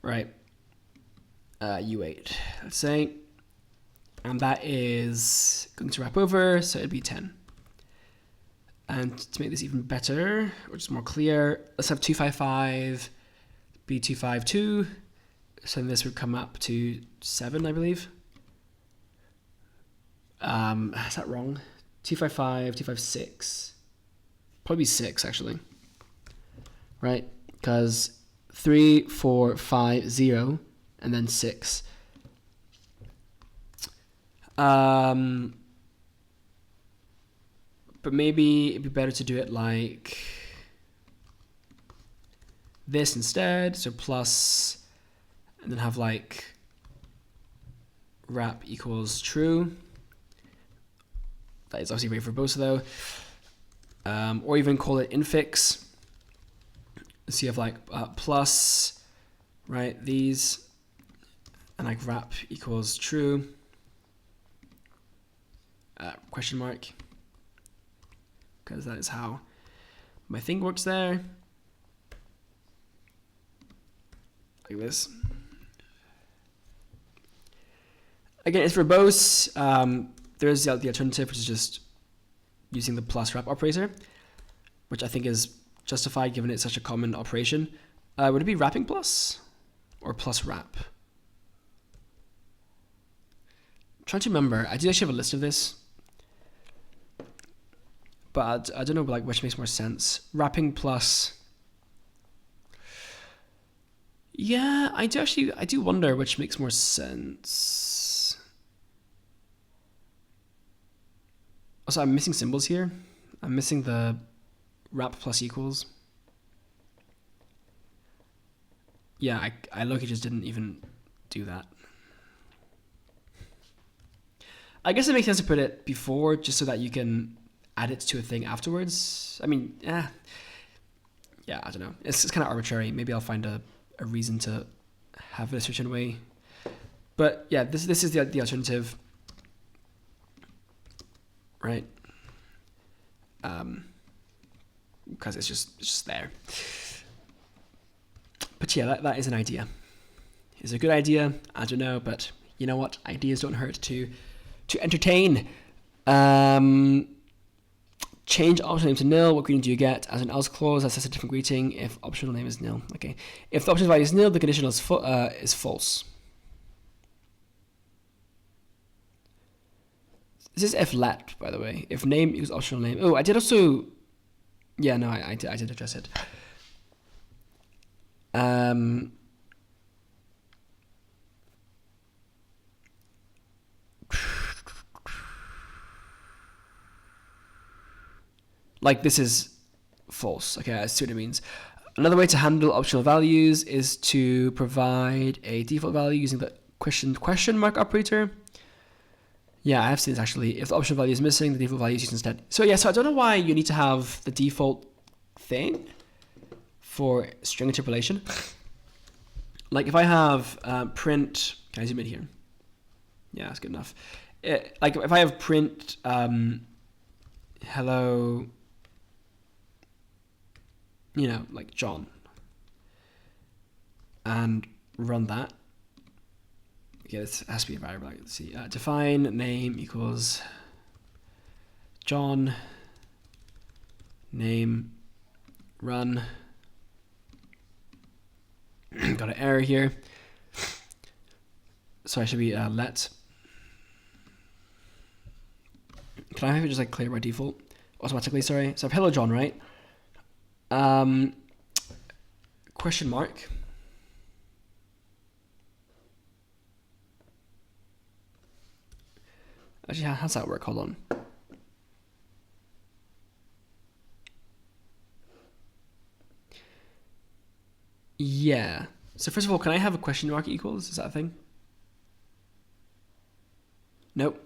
right? U8, let's say, and that is going to wrap over, so it'd be 10. And to make this even better, or just more clear, let's have 255 be 252. So this would come up to 7, I believe. Is that wrong? 255, 256. Probably 6, actually. Right? Because 3, 4, 5, 0, and then 6. But maybe it'd be better to do it like this instead. So plus, and then have like wrap equals true. That is obviously very verbose though. Or even call it infix. So you have like plus, right, these, and like wrap equals true. Question mark. Because that is how my thing works there. Like this. Again, it's verbose. There's the alternative, which is just using the plus wrap operator, which I think is justified given it's such a common operation. Would it be wrapping plus or plus wrap? I'm trying to remember. I do actually have a list of this. But I don't know like which makes more sense. Wrapping plus. Yeah, I do wonder which makes more sense. Also, I'm missing symbols here. I'm missing the wrap plus equals. Yeah, I look, just didn't even do that. I guess it makes sense to put it before just so that you can add it to a thing afterwards. I mean, yeah, I don't know. It's kind of arbitrary. Maybe I'll find a reason to have it a certain way. But yeah, this is the alternative, right? Because it's just there. But yeah, that is an idea. Is it a good idea? I don't know, but you know what? Ideas don't hurt to entertain. Change optional name to nil. What greeting do you get? As an else clause, that says a different greeting if optional name is nil. Okay. If the optional value is nil, the conditional is false. This is if let, by the way. If name equals optional name. Oh, I did also. Yeah, no, I did address it. Like this is false. Okay, I see what it means. Another way to handle optional values is to provide a default value using the question mark operator. Yeah, I have seen this actually. If the optional value is missing, the default value is used instead. So yeah, so I don't know why you need to have the default thing for string interpolation. Like if I have print, can I zoom in here? Yeah, that's good enough. Like if I have print hello, you know, like John, and run that. Okay, this has to be a variable. Let's see. Define name equals John, name, run. Got an error here. So I should be let. Can I have it just like clear by default automatically? Sorry. So I have hello John, right? Question mark. Actually, how's that work? Hold on. Yeah. So first of all, can I have a question mark equals? Is that a thing? Nope.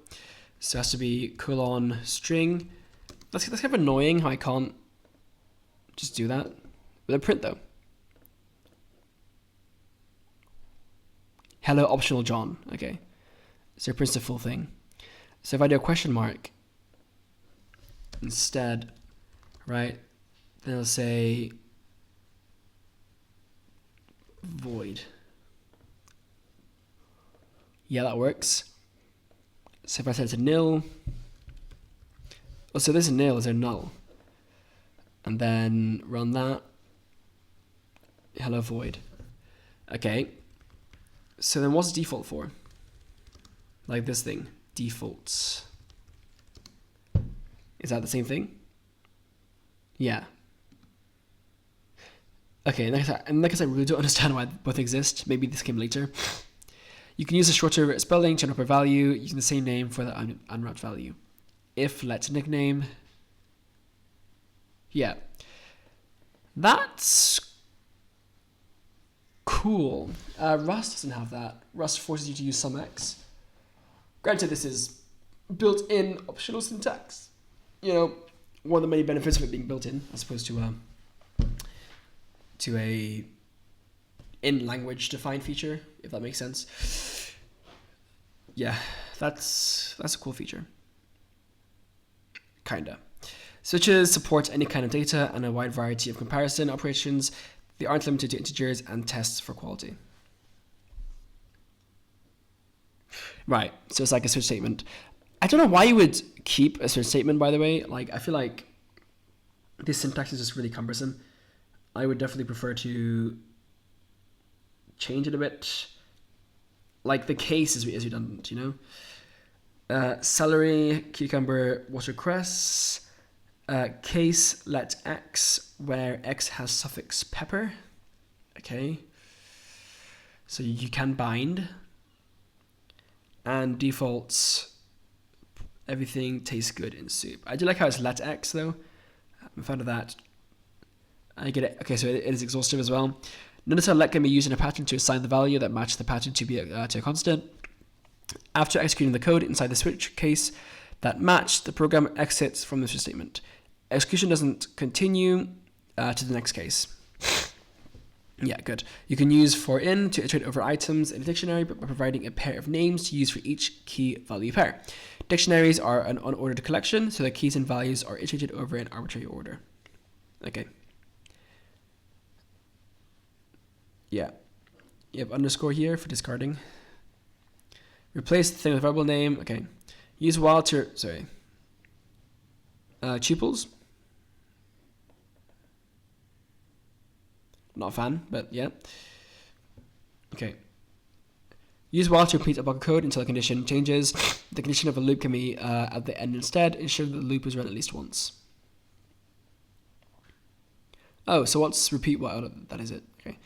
So it has to be colon string. That's kind of annoying how I can't just do that with a print though. Hello optional John. Okay. So it prints the full thing. So if I do a question mark instead, right, then I'll say void. Yeah, that works. So if I set it to nil, oh, so this is nil, is there null? And then run that. Hello void. Okay. So then what's default for? Like this thing, defaults. Is that the same thing? Yeah. Okay, and like I said, I really don't understand why both exist. Maybe this came later. You can use a shorter spelling to an upper value using the same name for the unwrapped value. If let nickname. Yeah. That's cool. Rust doesn't have that. Rust forces you to use SUMX. Granted, this is built-in optional syntax. You know, one of the many benefits of it being built in, as opposed to a in-language defined feature, if that makes sense. Yeah, that's a cool feature. Kinda. Switches support any kind of data and a wide variety of comparison operations. They aren't limited to integers and tests for quality. Right, so it's like a switch statement. I don't know why you would keep a switch statement, by the way. Like, I feel like this syntax is just really cumbersome. I would definitely prefer to change it a bit. Like the case is redundant, you know? Celery, cucumber, watercress. Case let x, where x has suffix pepper. Okay. So you can bind. And defaults, everything tastes good in soup. I do like how it's let x though. I'm a fan of that. I get it. Okay, so it is exhaustive as well. Notice how let can be used in a pattern to assign the value that matches the pattern to a constant. After executing the code inside the switch case that matched, the program exits from the switch statement. Execution doesn't continue to the next case. Yeah, good. You can use for in to iterate over items in a dictionary by providing a pair of names to use for each key value pair. Dictionaries are an unordered collection, so the keys and values are iterated over in arbitrary order. Okay. Yeah. You have underscore here for discarding. Replace the thing with variable name. Okay. Use while to, sorry. Tuples. Not a fan, but yeah. Okay. Use while to repeat a block of code until a condition changes. The condition of a loop can be at the end instead. Ensure that the loop is run at least once. Oh, so what's repeat while? That is it. Okay.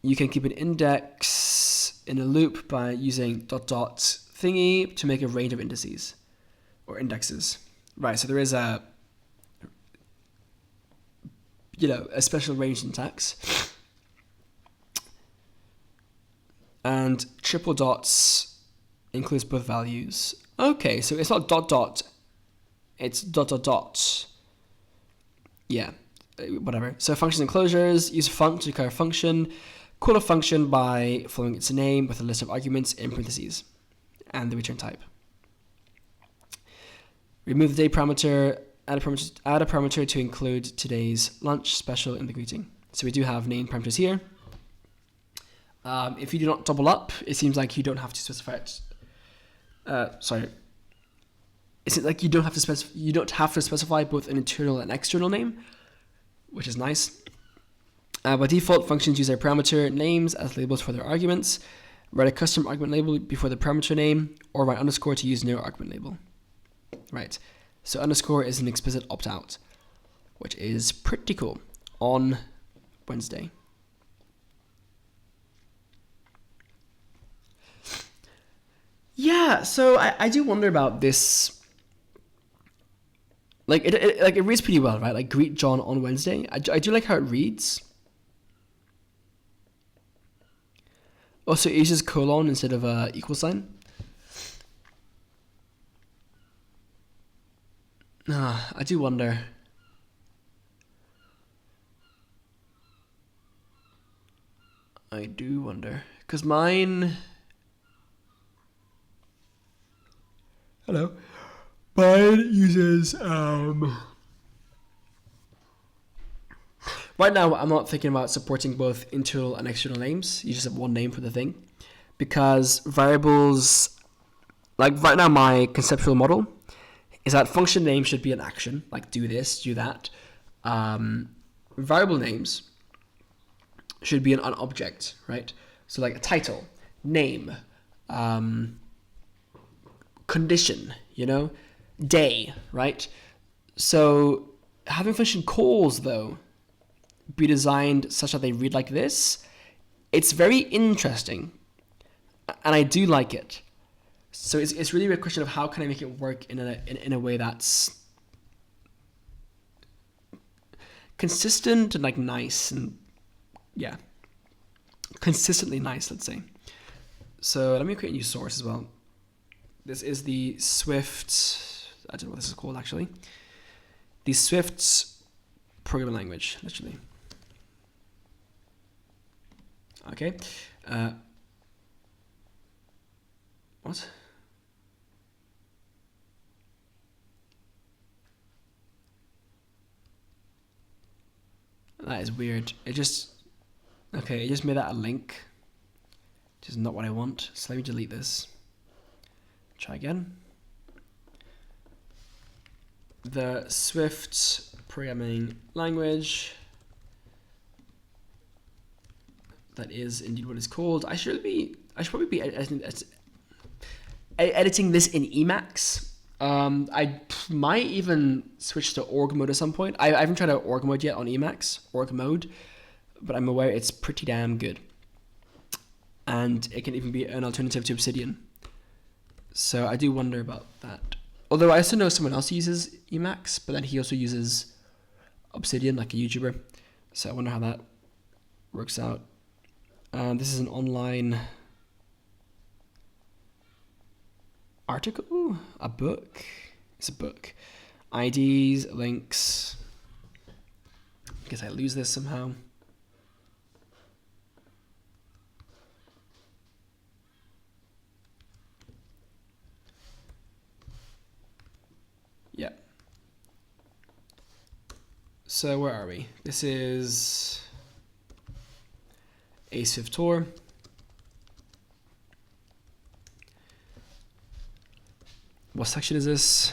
You can keep an index in a loop by using ... thingy to make a range of indices or indexes. Right, so there is a special range syntax. And triple dots includes both values. Okay, so it's not dot dot, it's dot dot dot. Yeah, whatever. So functions and closures, use func to declare a function, call a function by following its name with a list of arguments in parentheses, and the return type. Remove the day parameter, add a parameter to include today's lunch special in the greeting. So we do have name parameters here. If you do not double up, it seems like you don't have to specify it. It seems like you don't have to specify both an internal and external name, which is nice. By default, functions use their parameter names as labels for their arguments. Write a custom argument label before the parameter name, or write underscore to use no argument label. Right. So underscore is an explicit opt-out, which is pretty cool on Wednesday. Yeah, so I do wonder about this. Like it reads pretty well, right? Like greet John on Wednesday. I do like how it reads. Also, it uses colon instead of a equal sign. I do wonder. Because mine... Hello. Mine uses... Right now, I'm not thinking about supporting both internal and external names. You just have one name for the thing. Because variables... Like right now, my conceptual model is that function name should be an action, like do this, do that. Variable names should be an object, right? So like a title, name, condition, day, right? So having function calls, though, be designed such that they read like this, it's very interesting, and I do like it. So it's really a question of how can I make it work in a way that's consistent and like nice and yeah, consistently nice, let's say. So let me create a new source as well. This is the Swift, I don't know what this is called actually. The Swift programming language, literally. Okay. What? That is weird. It just made that a link, which is not what I want. So let me delete this. Try again. The Swift programming language. That is indeed what it's called. I should probably be editing this in Emacs. I might even switch to org mode at some point. I haven't tried out org mode yet on Emacs, org mode, but I'm aware it's pretty damn good. And it can even be an alternative to Obsidian. So I do wonder about that. Although I also know someone else uses Emacs, but then he also uses Obsidian, like a YouTuber. So I wonder how that works out. This is an online article, a book. It's a book. IDs, links. I guess I lose this somehow. Yeah. So where are we? This is a Swift tour. What section is this?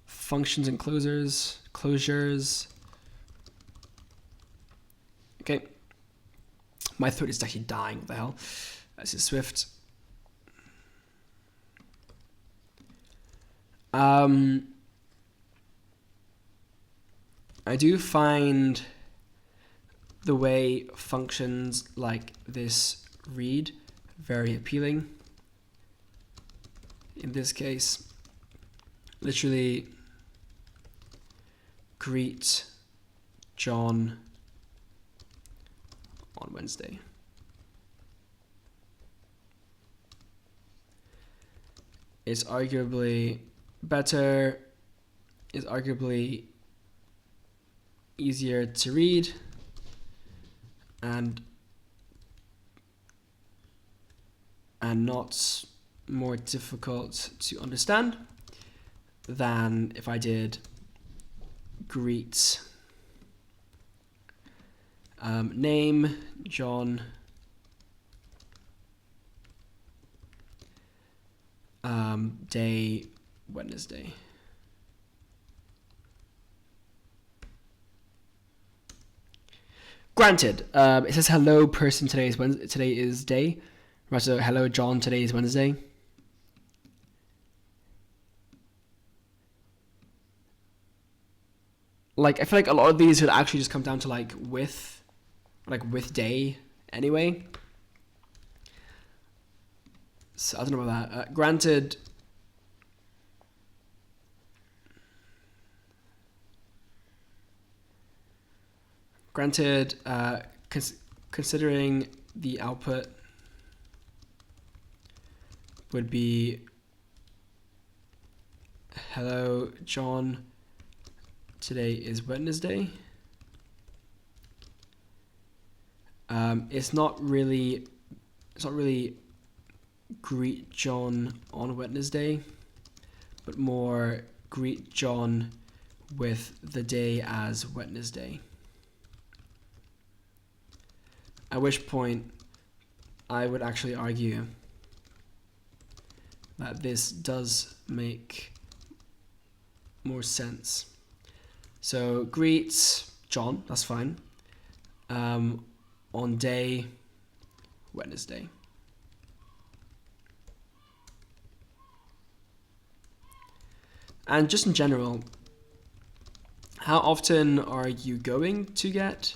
Functions and closures. Okay. My throat is actually dying. What the hell? This is Swift. I do find the way functions like this read very appealing. In this case, literally greet John on Wednesday. Is arguably better, is arguably easier to read, and not more difficult to understand than if I did greet name John day Wednesday. Granted, it says hello person, today is day. Right, so hello John, today is Wednesday. Like, I feel like a lot of these would actually just come down to like with day anyway. So I don't know about that. Granted, considering the output would be hello John, today is Wednesday. It's not really greet John on Wednesday, but more greet John with the day as Wednesday. At which point I would actually argue that this does make more sense. So greet John, that's fine, on day Wednesday. And just in general, how often are you going to get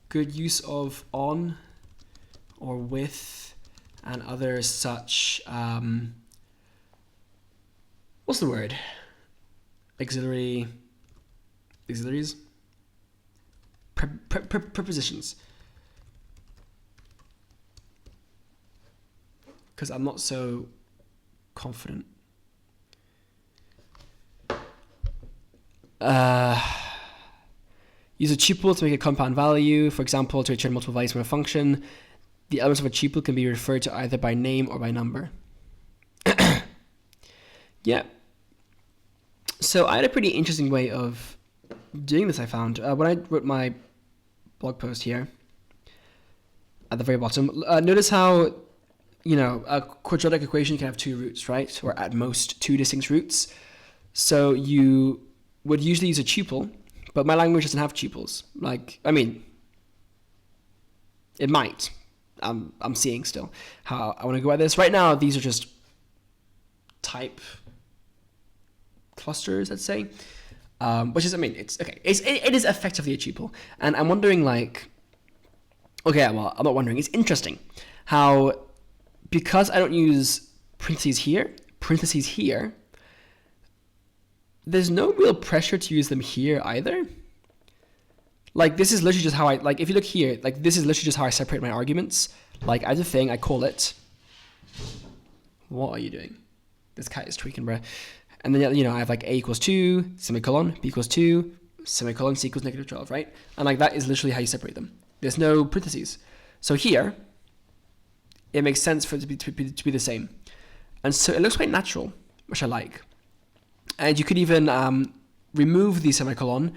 good use of on or with and other such, what's the word? Auxiliaries? Prepositions. Because I'm not so confident. Use a tuple to make a compound value. For example, to return multiple values from a function. The elements of a tuple can be referred to either by name or by number. Yeah. So I had a pretty interesting way of doing this, I found. When I wrote my blog post here, at the very bottom, notice how, a quadratic equation can have two roots, right? Or at most two distinct roots. So you would usually use a tuple, but my language doesn't have tuples. It might. I'm seeing still how I want to go at this. Right now, these are just type clusters, let's say, which is, it's okay. It is effectively a tuple, and I'm wondering, I'm not wondering. It's interesting how, because I don't use parentheses here, there's no real pressure to use them here either. This is literally just how if you look here, this is literally just how I separate my arguments. As a thing, I call it, what are you doing? This cat is tweaking, bruh. And then, I have A equals 2, semicolon, B equals 2, semicolon, C equals negative 12, right? And that is literally how you separate them. There's no parentheses. So here, it makes sense for it to be the same. And so it looks quite natural, which I like. And you could even remove the semicolon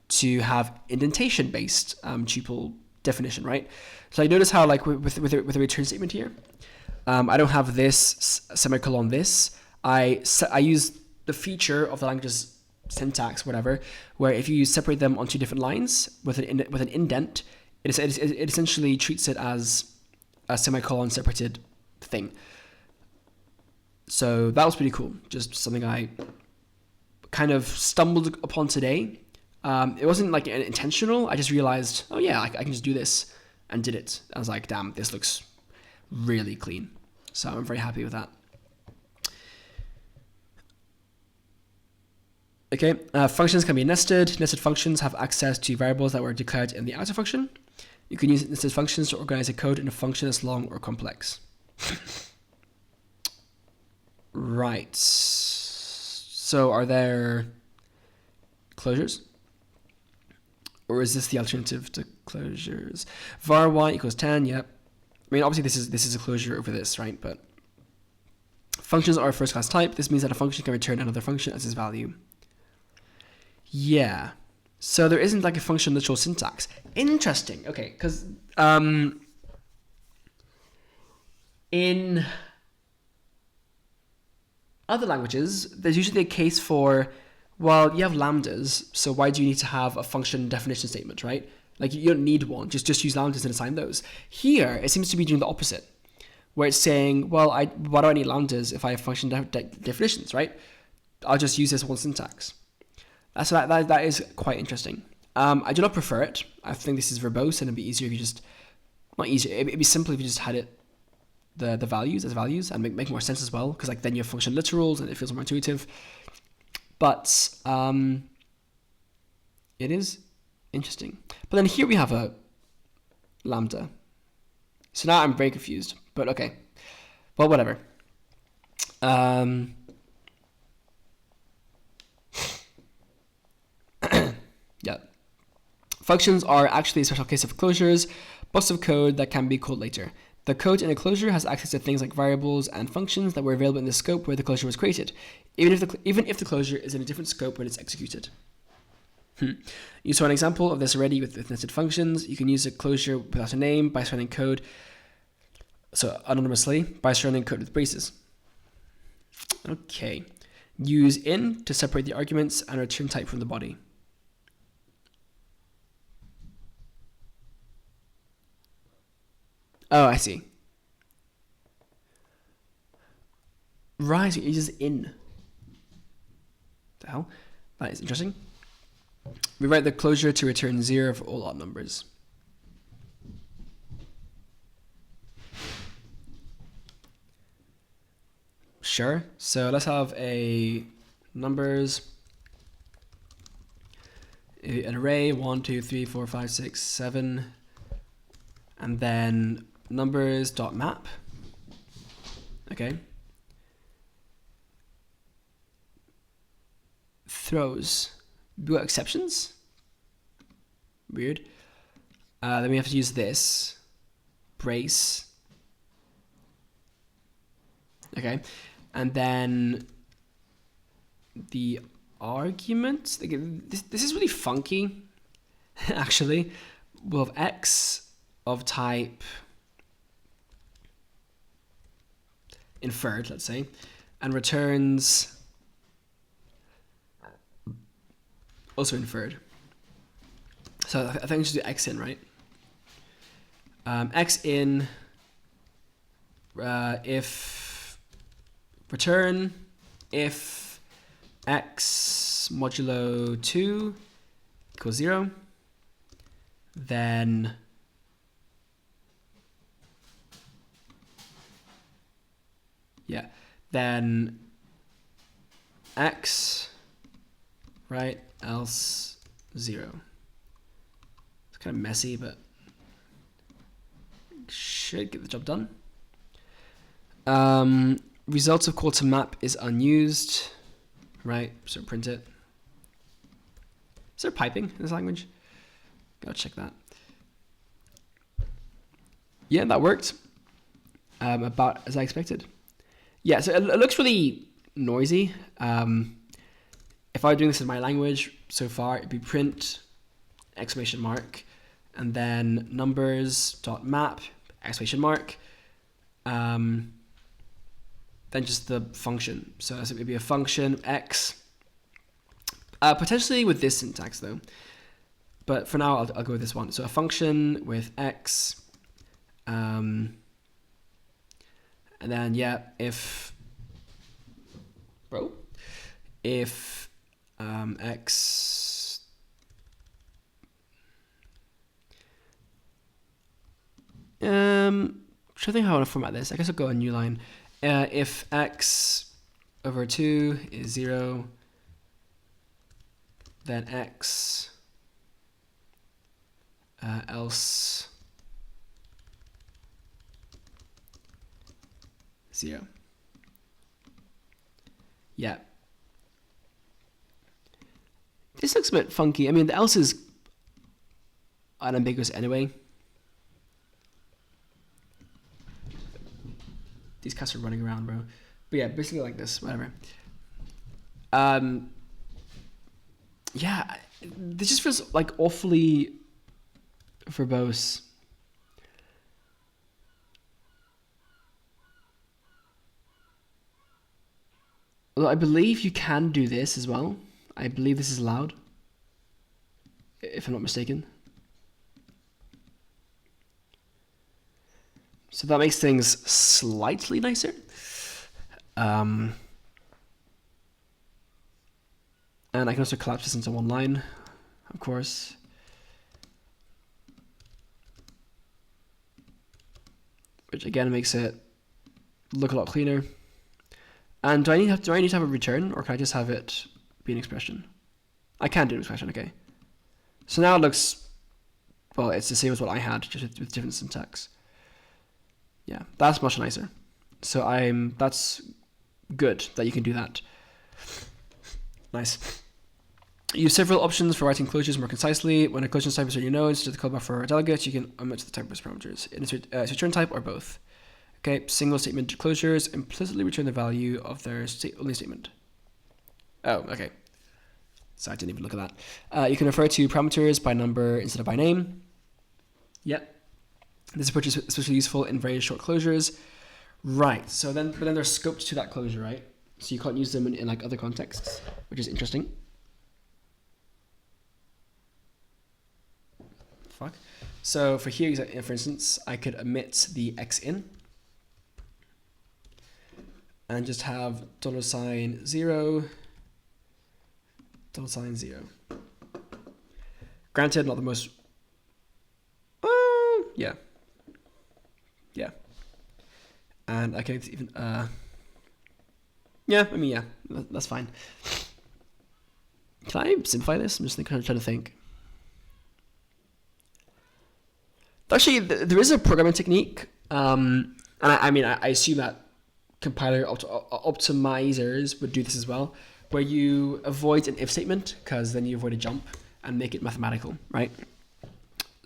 to have indentation-based tuple definition, right? So I notice how, with the return statement here, I don't have this semicolon this. I use the feature of the language's syntax, whatever, where if you separate them on two different lines with an indent, it essentially treats it as a semicolon separated thing. So that was pretty cool. Just something I kind of stumbled upon today. It wasn't intentional. I just realized, oh yeah, I can just do this, and did it. I was like, damn, this looks really clean. So I'm very happy with that. Okay, functions can be nested. Nested functions have access to variables that were declared in the outer function. You can use nested functions to organize a code in a function that's long or complex. Right. So are there closures? Or is this the alternative to closures? Var y equals 10, yep. I mean, obviously this is a closure over this, right? But functions are a first class type. This means that a function can return another function as its value. Yeah. So there isn't like a function literal syntax. Interesting. Okay, because in other languages, there's usually a case for, well, you have lambdas, so why do you need to have a function definition statement, right? Like you don't need one, just use lambdas and assign those. Here, it seems to be doing the opposite, where it's saying, well, why do I need lambdas if I have function definitions, right? I'll just use this one syntax. So that is quite interesting. I do not prefer it. I think this is verbose, and it'd be easier if you just, not easier, it'd be simpler if you just had it the values as values and make more sense as well, because like then you have function literals and it feels more intuitive. But it is interesting. But then here we have a lambda. So now I'm very confused, but okay. Well, whatever. Yeah. Functions are actually a special case of closures, blocks of code that can be called later. The code in a closure has access to things like variables and functions that were available in the scope where the closure was created, even if the closure is in a different scope when it's executed. You saw an example of this already with nested functions. You can use a closure without a name by surrounding code, so anonymously, by surrounding code with braces. Okay. Use in to separate the arguments and return type from the body. Oh, I see. Right, it uses in. The hell? That is interesting. We write the closure to return 0 for all odd numbers. Sure. So let's have a numbers, an array 1, 2, 3, 4, 5, 6, 7, and then numbers.map. Okay. Throws. We got exceptions. Weird. Then we have to use this. Brace. Okay. And then the argument. This is really funky, actually. We'll have x of type inferred, let's say, and returns also inferred. So I think we should do x in, right? X in if return if x modulo 2 equals 0, then then x, right, else 0. It's kind of messy, but should get the job done. Results of call to map is unused, right? So print it. Is there piping in this language? Gotta check that. Yeah, that worked. About as I expected. Yeah, so it looks really noisy. If I were doing this in my language so far, it'd be print exclamation mark and then numbers.map exclamation mark. Then just the function. So it would be a function x. Potentially with this syntax though, but for now I'll go with this one. So a function with x, and then if x trying to think how I want to format this. I guess I'll go a new line. If x over 2 is 0, then x, else 0. Yeah. This looks a bit funky. I mean, the else is unambiguous anyway. These cats are running around, bro. But yeah, basically like this, whatever. Yeah, this just feels like awfully verbose. Although I believe you can do this as well. I believe this is allowed, if I'm not mistaken. So that makes things slightly nicer. And I can also collapse this into one line, of course. Which again makes it look a lot cleaner. And do I need to have a return, or can I just have it be an expression? I can do an expression, okay. So now it looks, well, it's the same as what I had, just with different syntax. Yeah, that's much nicer. So that's good that you can do that. Nice. Use several options for writing closures more concisely. When a closure type is in your nodes to the callback for a delegate, you can omit the type parameters. Insert return type or both. Okay, single statement closures implicitly return the value of their only statement. Oh, okay. So I didn't even look at that. You can refer to parameters by number instead of by name. Yep. This approach is especially useful in very short closures. Right. So then, but then there's scopes to that closure, right? So you can't use them in like other contexts, which is interesting. Fuck. So for here, for instance, I could omit the x in and just have $0, $0. Granted, not the most. Yeah. Yeah. And I can even. Yeah, I mean, yeah, that's fine. Can I simplify this? I'm just trying to think. Actually, there is a programming technique, and I assume that compiler optimizers would do this as well, where you avoid an if statement because then you avoid a jump and make it mathematical, right?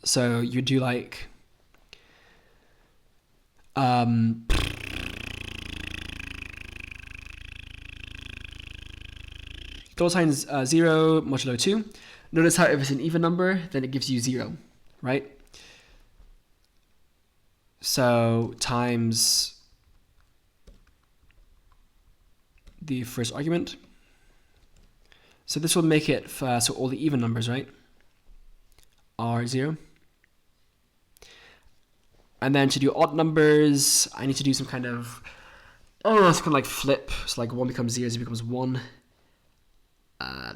So you do like $0 modulo 2. Notice how if it's an even number, then it gives you 0, right? So times the first argument. So this will make it so all the even numbers, right, are 0. And then to do odd numbers, I need to do some kind of, it's kind of like flip. So like 1 becomes 0, 0 becomes 1.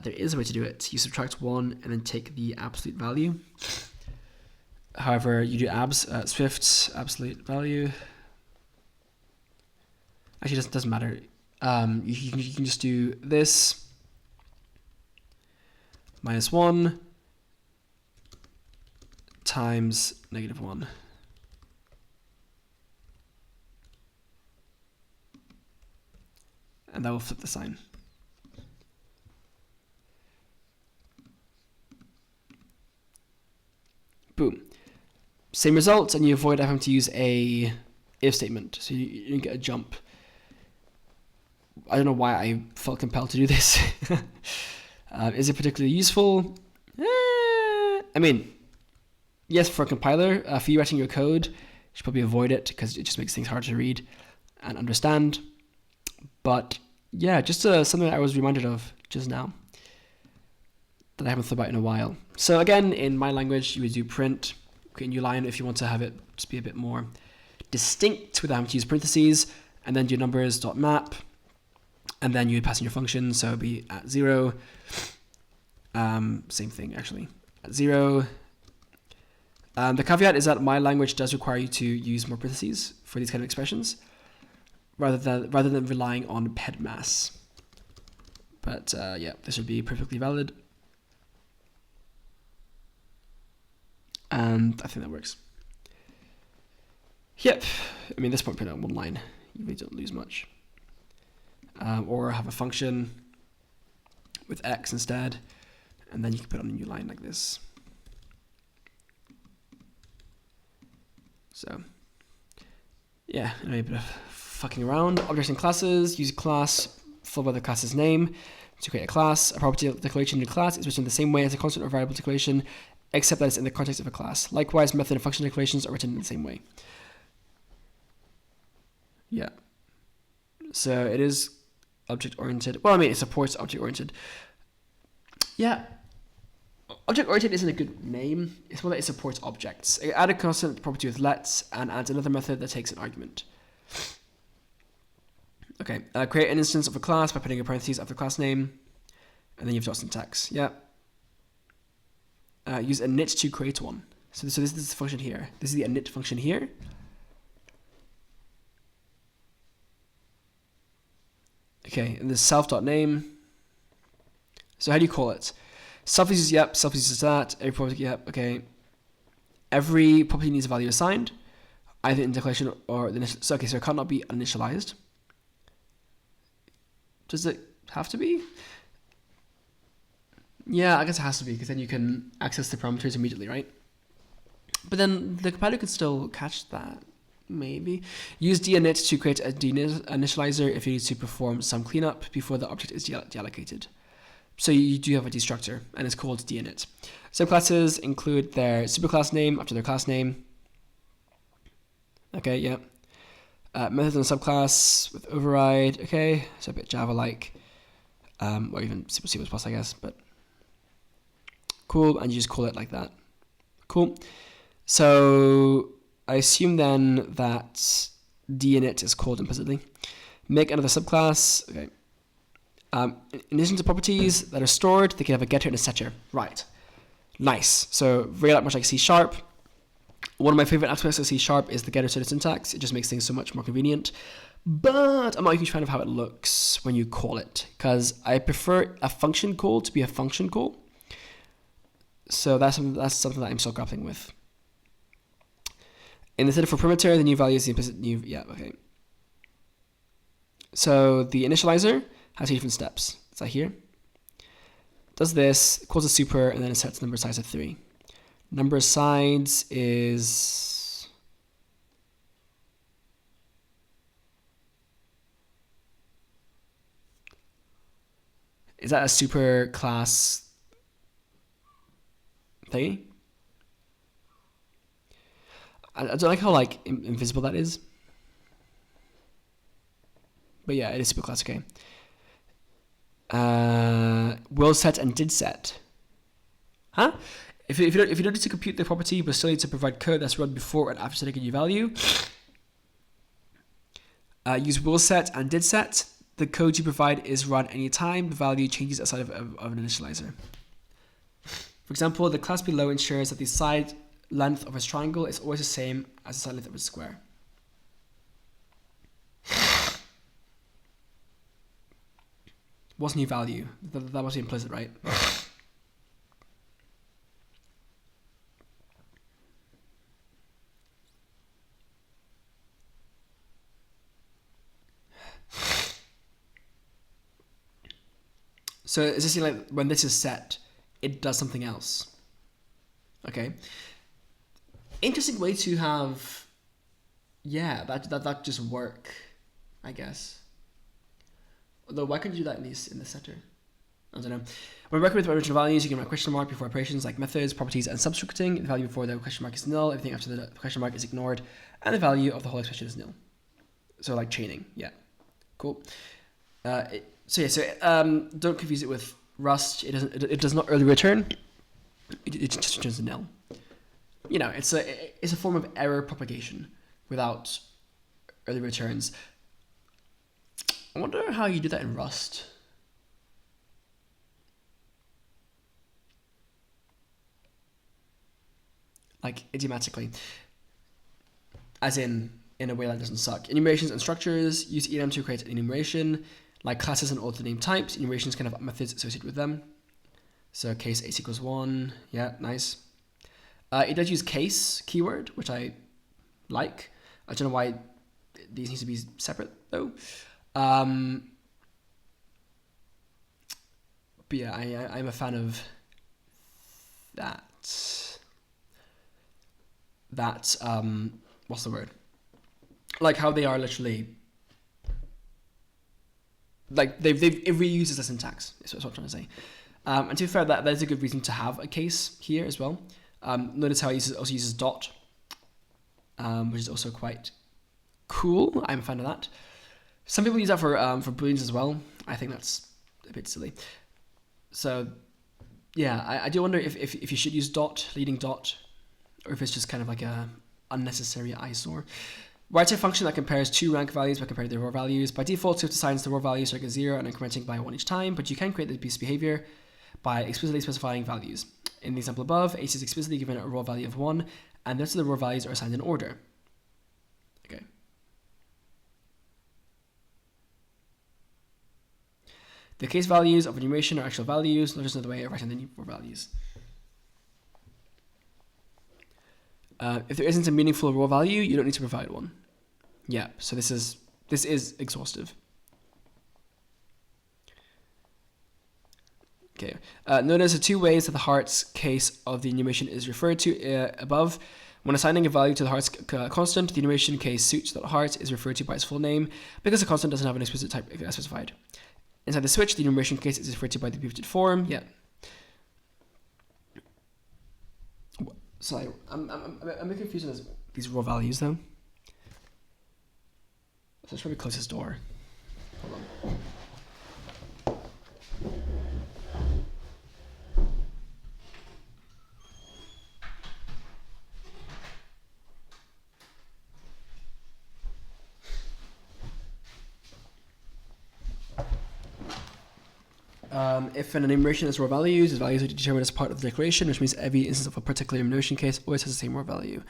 There is a way to do it. You subtract 1 and then take the absolute value. However, you do Swift absolute value. Actually, it doesn't matter. You can just do this -1 times -1. And that will flip the sign. Boom. Same result, and you avoid having to use a if statement, so you don't get a jump. I don't know why I felt compelled to do this. Is it particularly useful? I mean, yes, for a compiler. For you writing your code, you should probably avoid it because it just makes things hard to read and understand. But yeah, just something I was reminded of just now that I haven't thought about in a while. So again, in my language, you would do print, create a new line if you want to have it just be a bit more distinct without having to use parentheses, and then do numbers.map, and then you would pass in your function, so it would be at 0. Same thing, actually. At 0. The caveat is that my language does require you to use more parentheses for these kind of expressions, rather than relying on ped mass. But yeah, this would be perfectly valid. And I think that works. Yep. I mean, this point, put it on one line. You really don't lose much. Or have a function with x instead, and then you can put on a new line like this. So, yeah, a bit of fucking around. Objects and classes. Use a class followed by the class's name to create a class. A property declaration in a class is written the same way as a constant or variable declaration, except that it's in the context of a class. Likewise, method and function declarations are written in the same way. Yeah. So it is object-oriented. Well, I mean, it supports object-oriented. Yeah. Object-oriented isn't a good name. It's more that it supports objects. Add a constant property with lets and adds another method that takes an argument. Okay. Create an instance of a class by putting a parentheses after the class name, and then you have dot syntax. Yeah. Use init to create one. So this is the function here. This is the init function here. Okay, and the self.name. So how do you call it? Self uses yep, self uses that, every property, yep, okay. Every property needs a value assigned, either in declaration or the initial. So, okay, so it cannot be initialized. Does it have to be? Yeah, I guess it has to be, because then you can access the parameters immediately, right? But then the compiler could still catch that. Maybe. Use dinit to create a initializer if you need to perform some cleanup before the object is deallocated. So you do have a destructor, and it's called dinit. Subclasses include their superclass name after their class name. Okay, yeah. Methods and subclass with override. Okay, so a bit Java-like, or even C++, I guess. But cool, and you just call it like that. Cool. So I assume then that dinit is called implicitly. Make another subclass. Okay. In addition to properties that are stored, they can have a getter and a setter. Right. Nice. So very much like C#. One of my favorite aspects of C# is the getter setter syntax. It just makes things so much more convenient. But I'm not a huge fan of how it looks when you call it, because I prefer a function call to be a function call. So that's something that I'm still grappling with. In the setter for perimeter, the new value is the implicit new. Yeah, okay. So the initializer has 2 different steps. Is that here? Does this, calls a super, and then it sets number size at 3. Number of sides is that a super class thingy? I don't like how like invisible that is. But yeah, it is super class, okay. Will set and did set. Huh? If you don't need to compute the property, but still need to provide code that's run before and after setting a new value, use will set and did set. The code you provide is run anytime the value changes outside of an initializer. For example, the class below ensures that the side length of a triangle is always the same as the side length of a square. What's new value? That must be implicit, right? So it's just like when this is set, it does something else. Okay. Interesting way to have, yeah, that just work, I guess. Although why couldn't you do that in the setter? I don't know. When working with original values, you can write question mark before operations like methods, properties, and subscripting. The value before the question mark is nil. Everything after the question mark is ignored, and the value of the whole expression is nil. So like chaining, yeah, cool. Don't confuse it with Rust. It does not early return. It just returns a nil. You know, it's a form of error propagation without early returns. I wonder how you do that in Rust. Like idiomatically, as in a way that doesn't suck. Enumerations and structures use enum to create an enumeration. Like classes and author name types, enumerations can have methods associated with them. So case 8 equals 1, yeah, nice. It does use case keyword, which I like. I don't know why these need to be separate though. But yeah, I'm a fan of that. What's the word? Like how they are literally, like it reuses the syntax. Is what I'm trying to say. And to be fair, that's a good reason to have a case here as well. Notice how it also uses dot, which is also quite cool. I'm a fan of that. Some people use that for booleans as well. I think that's a bit silly. So yeah, I do wonder if you should use dot, leading dot, or if it's just kind of like a unnecessary eyesore. Write a function that compares two rank values by comparing their raw values. By default, Swift assigns the raw values to like a 0 and incrementing by 1 each time, but you can create this behavior by explicitly specifying values. In the example above, Ace is explicitly given a raw value of 1, and the rest of the raw values are assigned in order. Okay. The case values of enumeration are actual values, not just another way of writing the raw values. If there isn't a meaningful raw value, you don't need to provide one. Yeah, so this is exhaustive. Okay. Notice the two ways that the heart's case of the enumeration is referred to above. When assigning a value to the heart's constant, the enumeration case suits that heart is referred to by its full name because the constant doesn't have an explicit type specified. Inside the switch, the enumeration case is referred to by the abbreviated form. Yeah. Sorry, I'm a bit confused with these raw values though. So let's probably close this door. Hold on. If an enumeration has raw values, its values are determined as part of the declaration, which means every instance of a particular enumeration case always has the same raw value.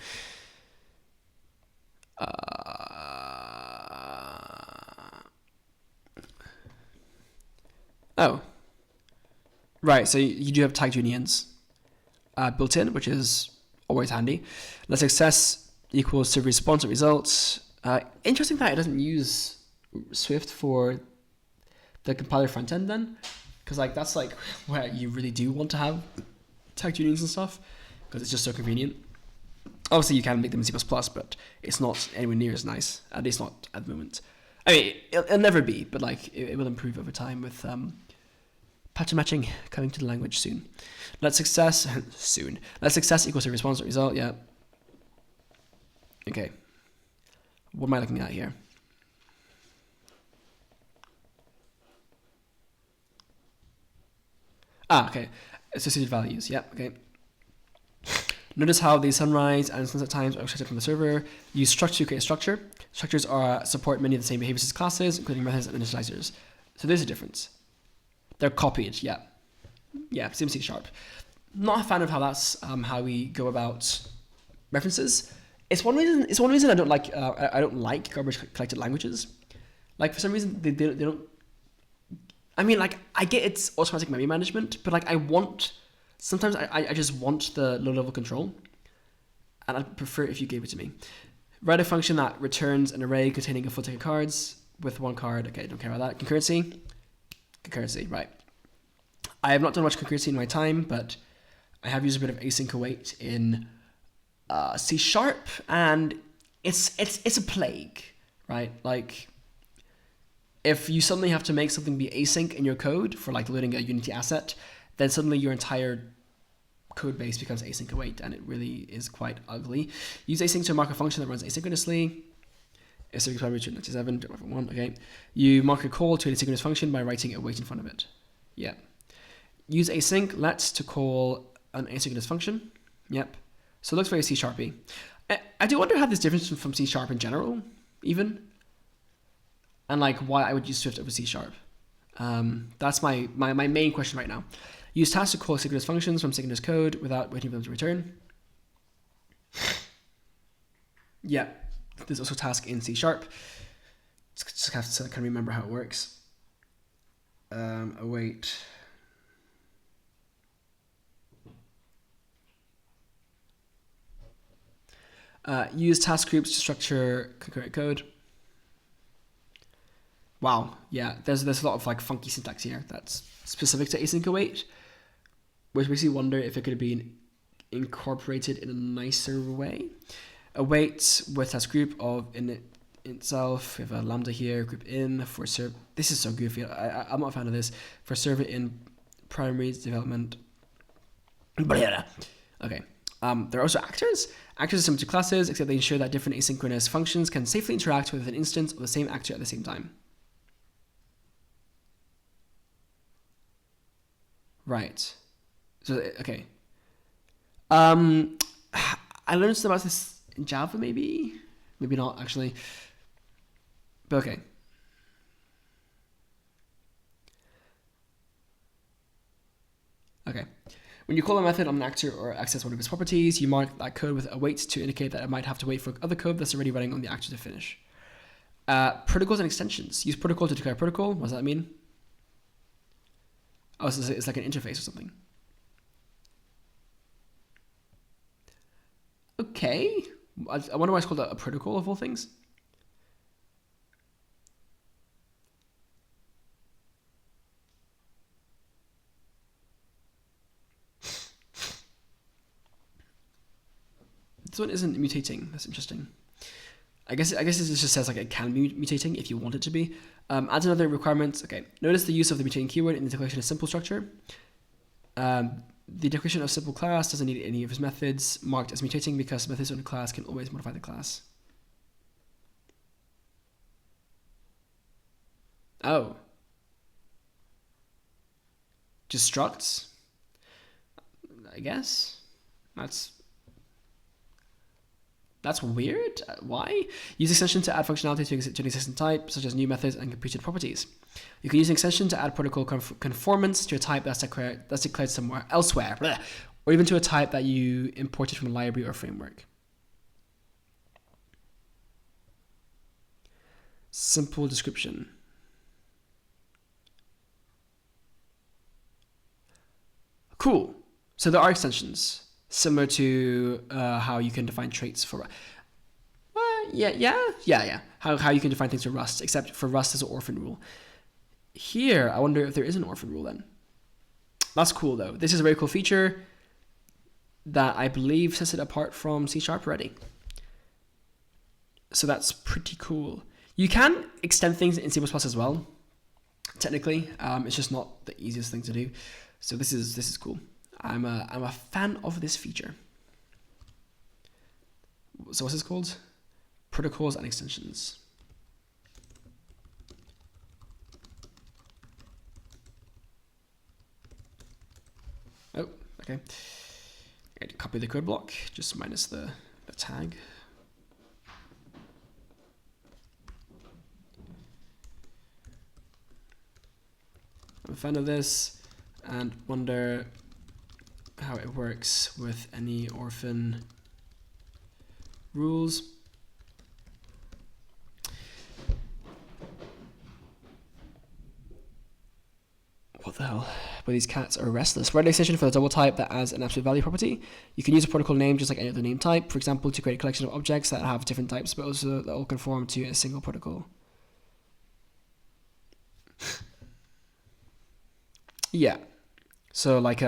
Oh. Right, so you do have tagged unions built in, which is always handy. Let success equals to response or results. Interesting that it doesn't use Swift for the compiler front end then, because like that's like where you really do want to have tagged unions and stuff, because it's just so convenient. Obviously you can make them in C++, but it's not anywhere near as nice, at least not at the moment. I mean, it'll never be, but like it will improve over time with pattern matching coming to the language soon. Let success soon. Let success equals to response or result. Yeah. Okay. What am I looking at here? Okay. Associated values. Yeah. Okay. Notice how the sunrise and sunset times are extracted from the server. Use structure to create a structure. Structures support many of the same behaviors as classes, including methods and initializers. So there's a difference. They're copied. Yeah. Yeah. Same C#. Not a fan of how that's how we go about references. It's one reason I don't like garbage collected languages. Like for some reason they don't. I mean, like I get it's automatic memory management, but like sometimes I just want the low level control, and I'd prefer if you gave it to me. Write a function that returns an array containing a full deck of cards with one card. Okay, don't care about that. Concurrency, right. I have not done much concurrency in my time, but I have used a bit of async await in C#, and it's a plague, right? Like, if you suddenly have to make something be async in your code for like loading a Unity asset, then suddenly your entire code base becomes async await, and it really is quite ugly. Use async to mark a function that runs asynchronously. Async primary to 97, don't remember one. Okay, you mark a call to an asynchronous function by writing await in front of it. Yeah. Use async let to call an asynchronous function. Yep. So it looks very C-sharpy. I do wonder how this differs from C# in general, even, and like why I would use Swift over C#. That's my main question right now. Use tasks to call synchronous functions from synchronous code without waiting for them to return. Yeah, there's also task in C#. Just have to kind of remember how it works. Await. Use task groups to structure concurrent code. Wow, yeah, there's a lot of like funky syntax here that's specific to async await, which makes you wonder if it could have been incorporated in a nicer way. Await with task group of in itself. We have a lambda here, group in for serve. This is so goofy. I'm not a fan of this. For server in primary development. Okay. There are also actors. Actors are similar to classes, except they ensure that different asynchronous functions can safely interact with an instance of the same actor at the same time. Right. So, okay. I learned something about this in Java, maybe? Maybe not, actually. But okay. Okay. When you call a method on an actor or access one of its properties, you mark that code with await to indicate that it might have to wait for other code that's already running on the actor to finish. Protocols and extensions. Use protocol to declare protocol. What does that mean? Oh, so it's like an interface or something. Okay. I wonder why it's called a protocol of all things. This one isn't mutating. That's interesting. I guess it just says like it can be mutating if you want it to be. Adds another requirement. Okay. Notice the use of the mutating keyword in the declaration of simple structure. The declaration of simple class doesn't need any of its methods marked as mutating because methods on a class can always modify the class. Oh. Just structs? I guess. That's weird. Why? Use extension to add functionality to an existing type, such as new methods and computed properties. You can use an extension to add protocol conformance to a type that's declared somewhere elsewhere, or even to a type that you imported from a library or framework. Simple description. Cool. So there are extensions similar to how you can define traits for. Yeah. How you can define things for Rust, except for Rust there's an orphan rule. Here, I wonder if there is an orphan rule then. That's cool though. This is a very cool feature that I believe sets it apart from C# already. So that's pretty cool. You can extend things in C++ as well. Technically, it's just not the easiest thing to do. So this is cool. I'm a fan of this feature. So what's this called? Protocols and extensions. Oh, okay. I had to copy the code block, just minus the tag. I'm a fan of this and wonder how it works with any orphan rules. What the hell? But these cats are restless. Write an extension for the double type that adds an absolute value property. You can use a protocol name just like any other name type, for example, to create a collection of objects that have different types, but also that all conform to a single protocol. Yeah. So like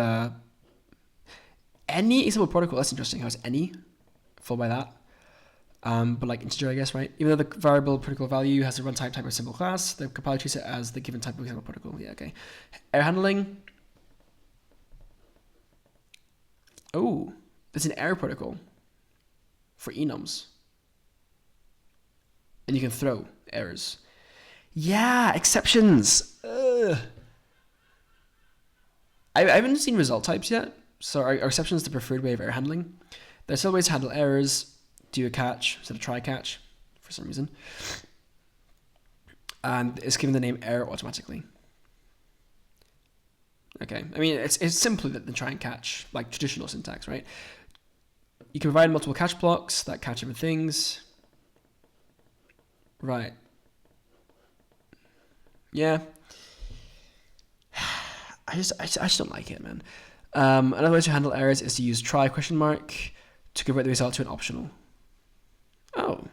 any example protocol, that's interesting. How it's any, followed by that. But like integer, I guess, right? Even though the variable protocol value has a runtime type or symbol class, the compiler treats it as the given type of example protocol. Yeah, okay. Error handling. Oh, there's an error protocol for enums. And you can throw errors. Yeah, exceptions. Ugh. I haven't seen result types yet, so are exceptions the preferred way of error handling? There's still ways to handle errors, do a catch instead of try catch for some reason. And it's given the name error automatically. Okay, I mean, it's simpler than try and catch, like traditional syntax, right? You can provide multiple catch blocks that catch different things. Right. Yeah. I just don't like it, man. Another way to handle errors is to use try ? To convert the result to an optional. Oh.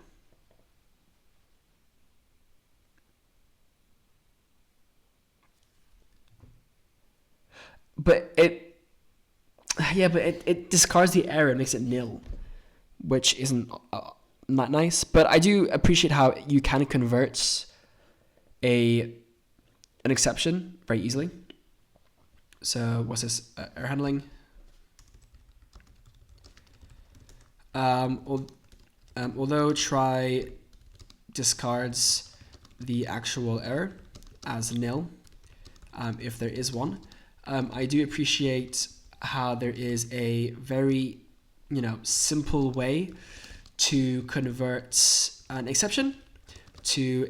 But it discards the error and makes it nil, which isn't not nice. But I do appreciate how you can convert an exception very easily. So what's this? Error handling. Although try discards the actual error as nil, if there is one. I do appreciate how there is a very, simple way to convert an exception to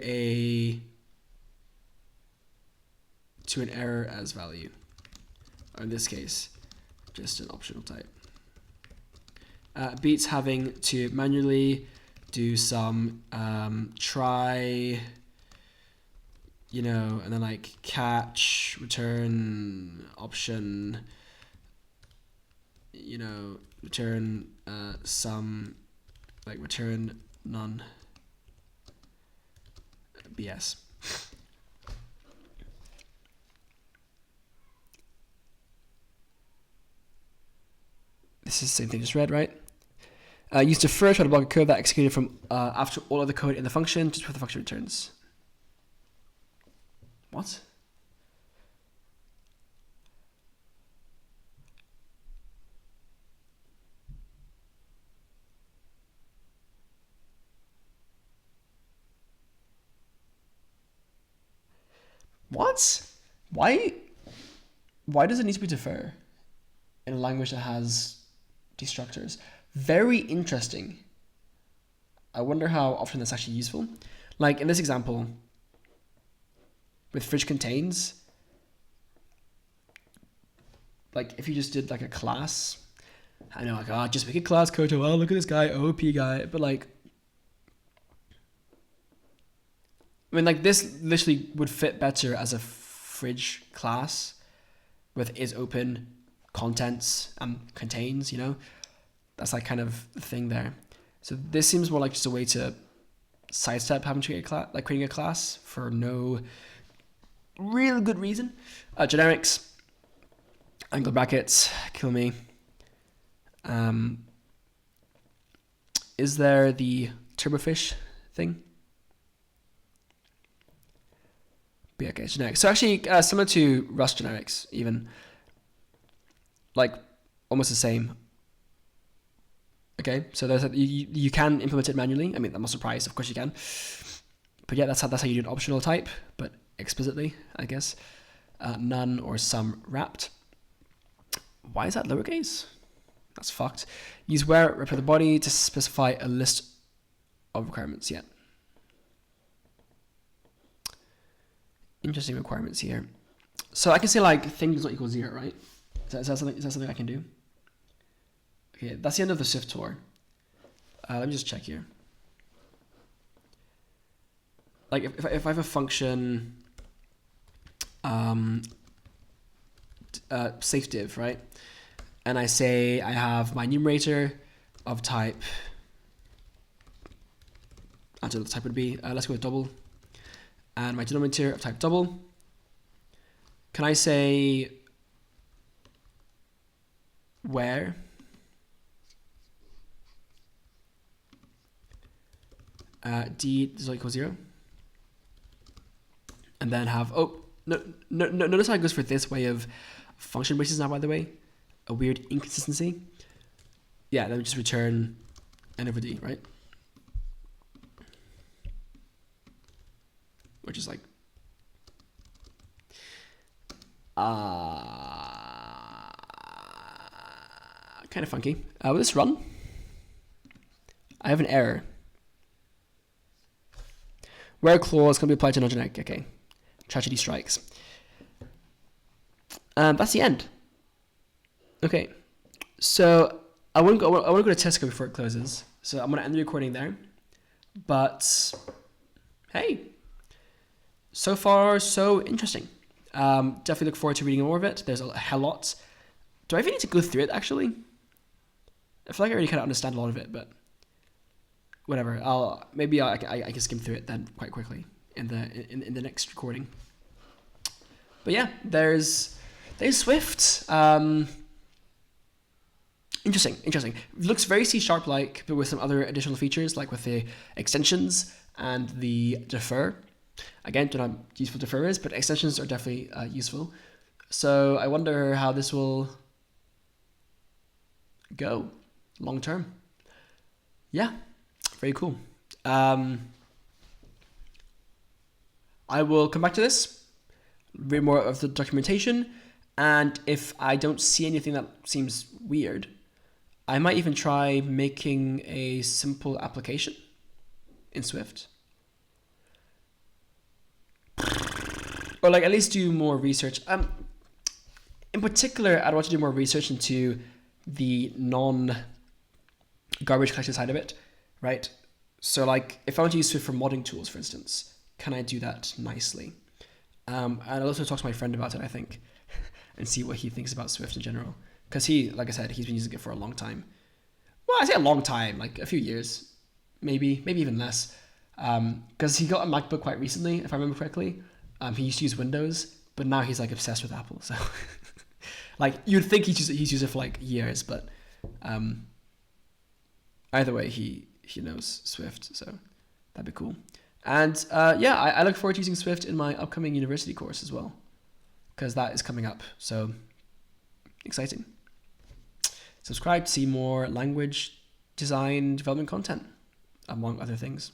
an error as value. Or in this case, just an optional type. Beats having to manually do some try, and then like catch, return, option, return some, like return none, BS. This is the same thing just read, right? Use defer, try to block a code that executed from after all other code in the function, just before the function returns. What? What? Why does it need to be defer in a language that has destructors? Very interesting. I wonder how often that's actually useful. Like in this example, with fridge contains, like if you just did like a class, I know like, just make a class, Kojo, oh, look at this guy, OP guy, but like, I mean, like this literally would fit better as a fridge class with is open, contents, and contains, That's like kind of the thing there. So this seems more like just a way to sidestep having to create a class, like creating a class for no real good reason. Generics, angle brackets, kill me. Is there the turbofish thing? But yeah, okay, generics. So actually, similar to Rust generics, even like almost the same. Okay, so there's you can implement it manually. I mean, I'm not surprised. Of course you can. But yeah, that's how you do an optional type, but explicitly, I guess. None or some wrapped. Why is that lowercase? That's fucked. Use where wrap the body to specify a list of requirements. Yeah. Interesting requirements here. So I can say like thing does not equal 0, right? Is that something I can do? Okay, that's the end of the Swift tour. Let me just check here. Like if I have a function, safe div, right? And I say I have my numerator of type, I don't know what the type would be. Let's go with double. And my denominator of type double. Can I say where? D does not equal 0. And then have, notice how it goes for this way of function braces now, by the way. A weird inconsistency. Yeah, then we just return n over d, right? Which is like, kind of funky. Will this run? I have an error. Where clause can be applied to non-generic. Okay. Tragedy strikes. That's the end. Okay. So I want to go to Tesco before it closes. So I'm going to end the recording there. But hey, so far so interesting. Definitely look forward to reading more of it. There's a hell lot. Do I even need to go through it actually? I feel like I already kind of understand a lot of it, but whatever. I can skim through it then quite quickly in the next recording. But yeah, there's Swift. Interesting. It looks very C# like, but with some other additional features, like with the extensions and the defer. Again, don't know how useful defer is, but extensions are definitely useful. So I wonder how this will go long term. Yeah, very cool. I will come back to this, read more of the documentation, and if I don't see anything that seems weird, I might even try making a simple application in Swift. Or like at least do more research. In particular, I'd want to do more research into the non-garbage collection side of it, right? So like if I want to use Swift for modding tools, for instance, can I do that nicely? And I'll also talk to my friend about it, I think, and see what he thinks about Swift in general. Because he, like I said, he's been using it for a long time. Well, I say a long time, like a few years, maybe even less. Because he got a MacBook quite recently, if I remember correctly. He used to use Windows, but now he's like obsessed with Apple. So, like you'd think he's used it for like years, but either way, he knows Swift, so that'd be cool. And yeah, I look forward to using Swift in my upcoming university course as well, because that is coming up. So exciting. Subscribe to see more language design development content, among other things.